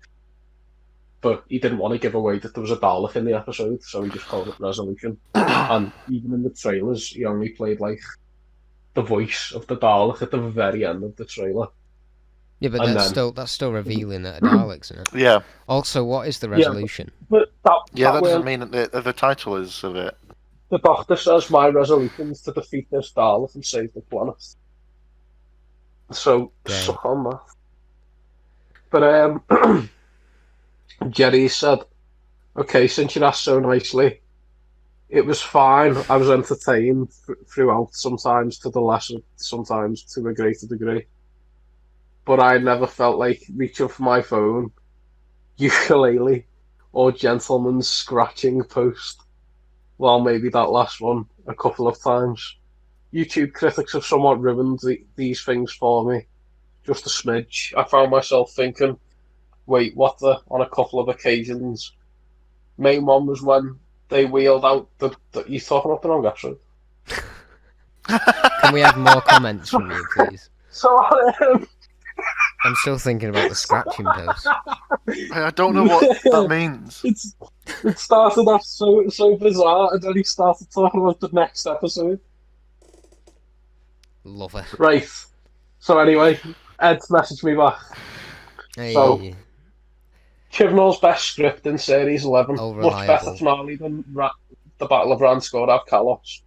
[SPEAKER 2] but he didn't want to give away that there was a Dalek in the episode, so he just called it Resolution. And even in the trailers, he only played like the voice of the Dalek at the very end of the trailer.
[SPEAKER 3] Yeah, but
[SPEAKER 2] And
[SPEAKER 3] that's still revealing that a Dalek, isn't it?
[SPEAKER 5] Yeah,
[SPEAKER 3] Also, what is the resolution?
[SPEAKER 2] But that
[SPEAKER 5] that doesn't
[SPEAKER 2] weren't-
[SPEAKER 5] mean that the title is of it.
[SPEAKER 2] The Doctor says my resolution is to defeat this Dalek and save the planet. So,
[SPEAKER 3] Okay.
[SPEAKER 2] suck on that. But, Jerry said, okay, since you asked so nicely, it was fine. I was entertained throughout, sometimes to the lesser, sometimes to a greater degree. But I never felt like reaching for my phone, ukulele, or gentleman's scratching post. Well, maybe that last one a couple of times. YouTube critics have somewhat ruined these things for me. Just a smidge. I found myself thinking, wait, what the, on a couple of occasions. Main one was when they wheeled out the you're talking about the wrong episode.
[SPEAKER 3] Can we have more comments from you, please?
[SPEAKER 2] So,
[SPEAKER 3] I'm still thinking about the scratching post.
[SPEAKER 5] I don't know what that means.
[SPEAKER 2] it started off so bizarre, and then he started talking about the next episode.
[SPEAKER 3] Love it.
[SPEAKER 2] Right. So anyway, Ed messaged me back.
[SPEAKER 3] Hey,
[SPEAKER 2] So- Chibnall's best script in Series 11.
[SPEAKER 3] Oh,
[SPEAKER 2] Much better
[SPEAKER 3] reliable.
[SPEAKER 2] finale than the Battle of Ranskoor have Kalos.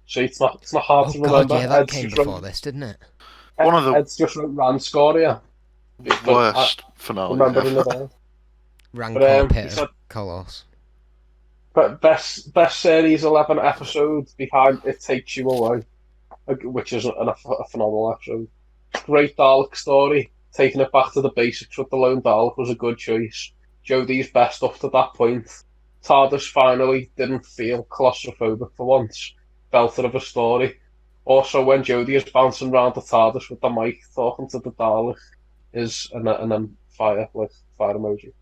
[SPEAKER 2] See, it's not hard
[SPEAKER 3] oh
[SPEAKER 2] to
[SPEAKER 3] god,
[SPEAKER 2] remember.
[SPEAKER 3] yeah, that
[SPEAKER 2] Ed's
[SPEAKER 3] came
[SPEAKER 2] just
[SPEAKER 3] before
[SPEAKER 2] wrote-
[SPEAKER 3] this, didn't it?
[SPEAKER 5] One of the
[SPEAKER 2] Ed's just wrote Ranskoor here. But
[SPEAKER 5] worst
[SPEAKER 2] I
[SPEAKER 5] finale
[SPEAKER 2] remember in the
[SPEAKER 5] ever.
[SPEAKER 2] day.
[SPEAKER 3] Rancor
[SPEAKER 2] he
[SPEAKER 3] Pit
[SPEAKER 2] said-
[SPEAKER 3] of Colossus.
[SPEAKER 2] But best Series 11 episode behind It Takes You Away, which is a phenomenal episode. Great Dalek story. Taking it back to the basics with the Lone Dalek was a good choice. Jodie's best up to that point. TARDIS finally didn't feel claustrophobic for once. Felt it of a story. Also, when Jodie is bouncing around the TARDIS with the mic talking to the Dalek, and then fire emoji.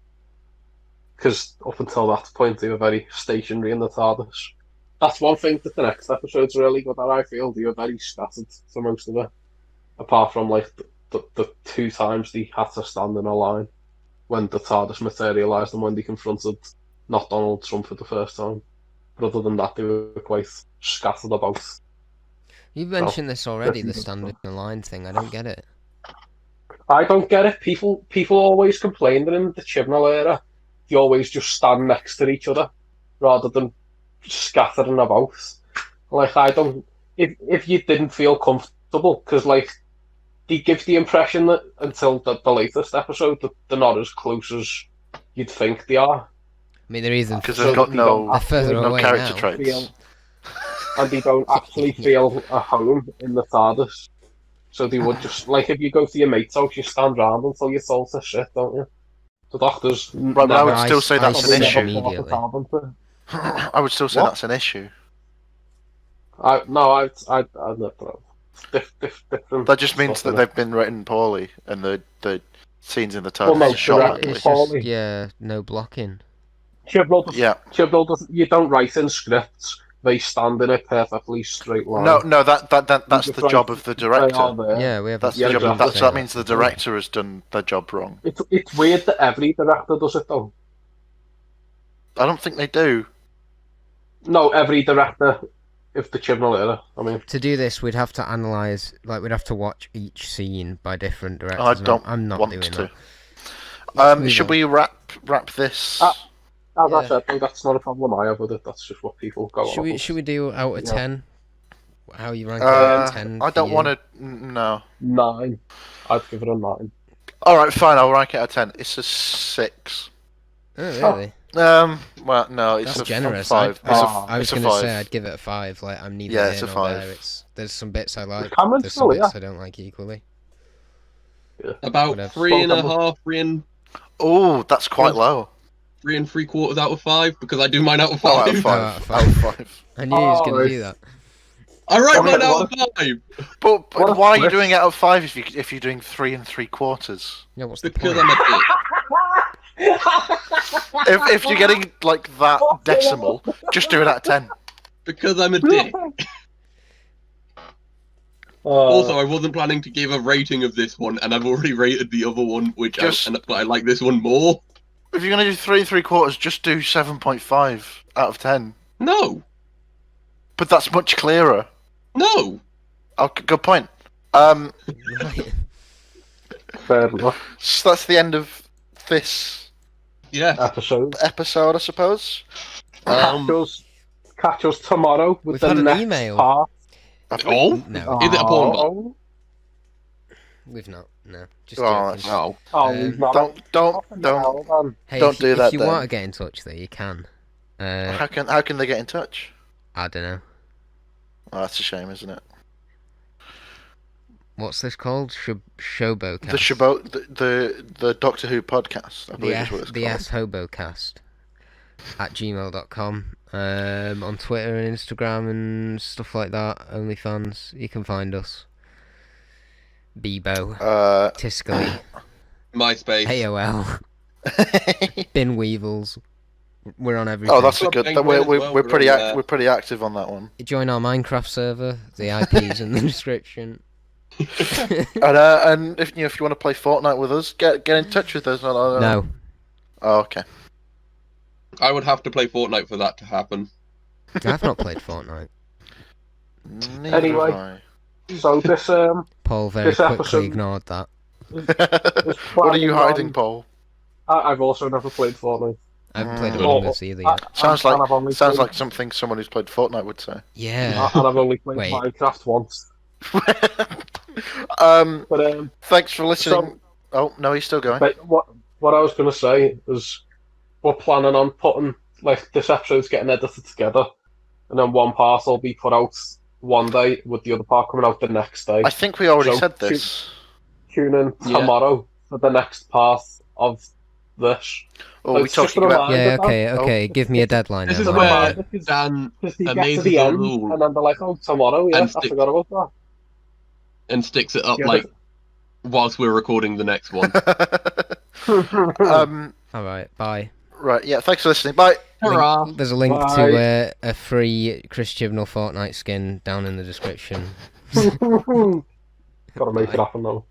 [SPEAKER 2] Because up until that point, they were very stationary in the TARDIS. That's one thing that the next episode's really good at. I feel they were very scattered for most of it, apart from like the 2 times they had to stand in a line when the TARDIS materialised and when they confronted not Donald Trump for the first time. But other than that, they were quite scattered about.
[SPEAKER 3] You've mentioned this already, the standing in the line thing. I don't get it.
[SPEAKER 2] I don't get it. People always complain that in the Chibnall era, they always just stand next to each other rather than scattering about. Like, I don't. If you didn't feel comfortable, because like they give the impression that until the latest episode that they're not as close as you'd think they are.
[SPEAKER 3] I mean, they're even
[SPEAKER 5] Because they've got
[SPEAKER 3] they're further
[SPEAKER 5] no
[SPEAKER 3] away
[SPEAKER 5] character
[SPEAKER 3] now.
[SPEAKER 5] traits.
[SPEAKER 2] And they don't actually feel at home in the TARDIS. So they would just, like, if you go to your mate's house, you stand round until you're told to shit, don't you? The doctors.
[SPEAKER 5] Right, but I would still say that's an issue.
[SPEAKER 3] Immediately.
[SPEAKER 5] I would still say that's an issue.
[SPEAKER 2] I don't know. Different
[SPEAKER 5] That just means
[SPEAKER 2] stuff,
[SPEAKER 5] that they've been written poorly, and the scenes in the
[SPEAKER 2] Well,
[SPEAKER 5] TARDIS
[SPEAKER 2] no,
[SPEAKER 5] are shot
[SPEAKER 2] correct.
[SPEAKER 5] badly.
[SPEAKER 3] It's
[SPEAKER 2] Poorly.
[SPEAKER 3] just, yeah, no blocking.
[SPEAKER 2] Chibnall doesn't. You don't write in scripts. They stand in a perfectly straight line.
[SPEAKER 5] No, that's
[SPEAKER 2] just
[SPEAKER 5] the
[SPEAKER 2] write-
[SPEAKER 5] job of the
[SPEAKER 2] They are
[SPEAKER 5] director.
[SPEAKER 2] there.
[SPEAKER 3] Yeah, we have.
[SPEAKER 5] That's
[SPEAKER 2] Yeah,
[SPEAKER 5] the job.
[SPEAKER 2] exactly.
[SPEAKER 5] That means the director has done their job wrong.
[SPEAKER 2] It's weird that every director does it though.
[SPEAKER 5] I don't think they do.
[SPEAKER 2] No, every director of the Chibnall era. I mean,
[SPEAKER 3] To do this, we'd have to analyze. Like, we'd have to watch each scene by different directors.
[SPEAKER 5] I
[SPEAKER 3] and
[SPEAKER 5] don't
[SPEAKER 3] I'm not
[SPEAKER 5] want
[SPEAKER 3] doing
[SPEAKER 5] to.
[SPEAKER 3] that. Move
[SPEAKER 5] Should
[SPEAKER 3] on.
[SPEAKER 5] we wrap this?
[SPEAKER 2] as I
[SPEAKER 3] Yeah.
[SPEAKER 2] said, though, that's not a problem I have with it. That's just what people go on.
[SPEAKER 3] Should we do out of
[SPEAKER 2] Yeah.
[SPEAKER 3] 10? How you rank it out of 10?
[SPEAKER 5] I don't want to. No.
[SPEAKER 2] 9. I'd give it a 9.
[SPEAKER 5] All right, fine. I'll rank it out of 10. It's a 6.
[SPEAKER 3] Oh, really?
[SPEAKER 5] Well, no, it's
[SPEAKER 3] That's
[SPEAKER 5] a
[SPEAKER 3] generous.
[SPEAKER 5] 5.
[SPEAKER 3] I was
[SPEAKER 5] it's a
[SPEAKER 3] going to
[SPEAKER 5] 5.
[SPEAKER 3] say I'd give it a 5. Like, I'm neither
[SPEAKER 5] Yeah,
[SPEAKER 3] here
[SPEAKER 5] it's a
[SPEAKER 3] nor
[SPEAKER 5] 5.
[SPEAKER 3] there. There's some bits I like.
[SPEAKER 2] Cameron's
[SPEAKER 3] There's some
[SPEAKER 2] still
[SPEAKER 3] bits
[SPEAKER 2] here.
[SPEAKER 3] I don't like equally.
[SPEAKER 4] About
[SPEAKER 3] Whatever.
[SPEAKER 4] 3.5, 3
[SPEAKER 5] Oh, that's quite
[SPEAKER 4] Yeah.
[SPEAKER 5] low.
[SPEAKER 4] 3 3/4 out of 5 because I do mine out of
[SPEAKER 5] Oh,
[SPEAKER 4] 5.
[SPEAKER 5] out of 5.
[SPEAKER 3] out of
[SPEAKER 5] Out of 5.
[SPEAKER 3] I knew he was going
[SPEAKER 2] Oh,
[SPEAKER 3] to do that.
[SPEAKER 4] I write
[SPEAKER 2] What-
[SPEAKER 4] mine out of
[SPEAKER 2] what-
[SPEAKER 4] 5
[SPEAKER 5] But
[SPEAKER 2] What a
[SPEAKER 5] why are you
[SPEAKER 2] twist.
[SPEAKER 5] doing it out of 5 if you're doing 3 3/4?
[SPEAKER 3] Yeah, what's the
[SPEAKER 4] because
[SPEAKER 3] point?
[SPEAKER 4] I'm a dick.
[SPEAKER 5] If you're getting like that decimal, just do it out of 10.
[SPEAKER 4] Because I'm a dick. Also, I wasn't planning to give a rating of this one, and I've already rated the other one, but I like this one more.
[SPEAKER 5] If you're gonna do 3 3/4, just do 7.5 out of 10.
[SPEAKER 4] No,
[SPEAKER 5] But that's much clearer.
[SPEAKER 4] no.
[SPEAKER 5] Oh, good point.
[SPEAKER 3] Right.
[SPEAKER 2] Fair enough.
[SPEAKER 5] So that's the end of this
[SPEAKER 4] Yeah.
[SPEAKER 2] Episode.
[SPEAKER 5] episode, I suppose.
[SPEAKER 2] Catch us tomorrow with
[SPEAKER 3] We've
[SPEAKER 2] the
[SPEAKER 3] had an
[SPEAKER 2] next
[SPEAKER 3] email.
[SPEAKER 2] part.
[SPEAKER 4] Oh,
[SPEAKER 3] No,
[SPEAKER 4] Is it a porn bot?
[SPEAKER 3] we've not. No, just
[SPEAKER 5] Oh,
[SPEAKER 3] joking.
[SPEAKER 4] no.
[SPEAKER 2] Oh,
[SPEAKER 3] Um,
[SPEAKER 2] we've not.
[SPEAKER 5] Don't.
[SPEAKER 2] Man.
[SPEAKER 3] Hey,
[SPEAKER 5] don't
[SPEAKER 3] if,
[SPEAKER 5] do that
[SPEAKER 3] If you
[SPEAKER 5] then.
[SPEAKER 3] want to get in touch, though, you can.
[SPEAKER 5] How can they get in touch?
[SPEAKER 3] I don't know.
[SPEAKER 5] Oh, that's a shame, isn't it?
[SPEAKER 3] What's this called? Shobocast.
[SPEAKER 5] The Doctor Who podcast, I
[SPEAKER 3] The
[SPEAKER 5] believe is what it's called.
[SPEAKER 3] Hobocast at gmail.com. On Twitter and Instagram and stuff like that. OnlyFans. You can find us. Bebo. Tiscali.
[SPEAKER 4] MySpace.
[SPEAKER 3] AOL. Bin Weevils. We're on everything.
[SPEAKER 5] Oh, that's a good.
[SPEAKER 4] Penguin
[SPEAKER 5] We're
[SPEAKER 4] as well,
[SPEAKER 5] we're
[SPEAKER 4] we're
[SPEAKER 5] pretty
[SPEAKER 4] on there.
[SPEAKER 5] we're pretty active on that one.
[SPEAKER 3] Join our Minecraft server. The IP's in the description.
[SPEAKER 5] And if you want to play Fortnite with us, get in touch with us.
[SPEAKER 3] No.
[SPEAKER 5] Oh, okay.
[SPEAKER 4] I would have to play Fortnite for that to happen.
[SPEAKER 3] I've not played Fortnite.
[SPEAKER 5] Neither
[SPEAKER 2] Anyway.
[SPEAKER 5] have
[SPEAKER 2] So this
[SPEAKER 3] Paul very
[SPEAKER 2] This
[SPEAKER 3] quickly
[SPEAKER 2] episode-
[SPEAKER 3] ignored that.
[SPEAKER 5] I. What are you hiding, Paul?
[SPEAKER 2] I've also never played Fortnite.
[SPEAKER 3] I haven't played
[SPEAKER 5] Mm.
[SPEAKER 3] Among Us either yet.
[SPEAKER 5] Sounds
[SPEAKER 2] and I've
[SPEAKER 5] like
[SPEAKER 2] only
[SPEAKER 5] sounds
[SPEAKER 2] played-
[SPEAKER 5] like something someone who's played Fortnite would say.
[SPEAKER 3] Yeah.
[SPEAKER 2] And I've only played
[SPEAKER 3] Wait.
[SPEAKER 2] Minecraft once.
[SPEAKER 5] um,
[SPEAKER 2] But
[SPEAKER 5] thanks for listening. Oh no, he's still going.
[SPEAKER 2] but what I was going to say is we're planning on putting like this episode's getting edited together, and then one part will be put out one day with the other part coming out the next day.
[SPEAKER 5] I think we already
[SPEAKER 2] So,
[SPEAKER 5] said this.
[SPEAKER 2] Tune in
[SPEAKER 4] Yeah.
[SPEAKER 2] tomorrow for the next part of this.
[SPEAKER 5] Oh,
[SPEAKER 2] So
[SPEAKER 5] we
[SPEAKER 2] it's just
[SPEAKER 5] talking
[SPEAKER 2] a
[SPEAKER 5] about?
[SPEAKER 2] reminder,
[SPEAKER 3] Yeah,
[SPEAKER 2] Dan.
[SPEAKER 3] okay, okay.
[SPEAKER 5] Oh.
[SPEAKER 3] Give me a deadline.
[SPEAKER 4] This
[SPEAKER 3] then,
[SPEAKER 4] is
[SPEAKER 2] Just
[SPEAKER 3] what
[SPEAKER 2] a
[SPEAKER 3] am I
[SPEAKER 4] where
[SPEAKER 2] reminder,
[SPEAKER 3] doing?
[SPEAKER 4] Dan
[SPEAKER 2] because you get to
[SPEAKER 4] amazes
[SPEAKER 2] the
[SPEAKER 4] us
[SPEAKER 2] end,
[SPEAKER 4] all
[SPEAKER 2] and then they're like, "Oh, tomorrow, yeah,
[SPEAKER 4] and
[SPEAKER 2] I
[SPEAKER 4] sticks
[SPEAKER 2] forgot about
[SPEAKER 4] and sticks it up
[SPEAKER 2] that."
[SPEAKER 4] like whilst we're recording the next one.
[SPEAKER 3] All right, bye.
[SPEAKER 5] Right, yeah, thanks for listening. Bye.
[SPEAKER 4] Hurrah!
[SPEAKER 3] There's a link
[SPEAKER 2] Bye.
[SPEAKER 3] to a free Chris Chibnall Fortnite skin down in the description.
[SPEAKER 2] Gotta make
[SPEAKER 3] Bye.
[SPEAKER 2] it happen though.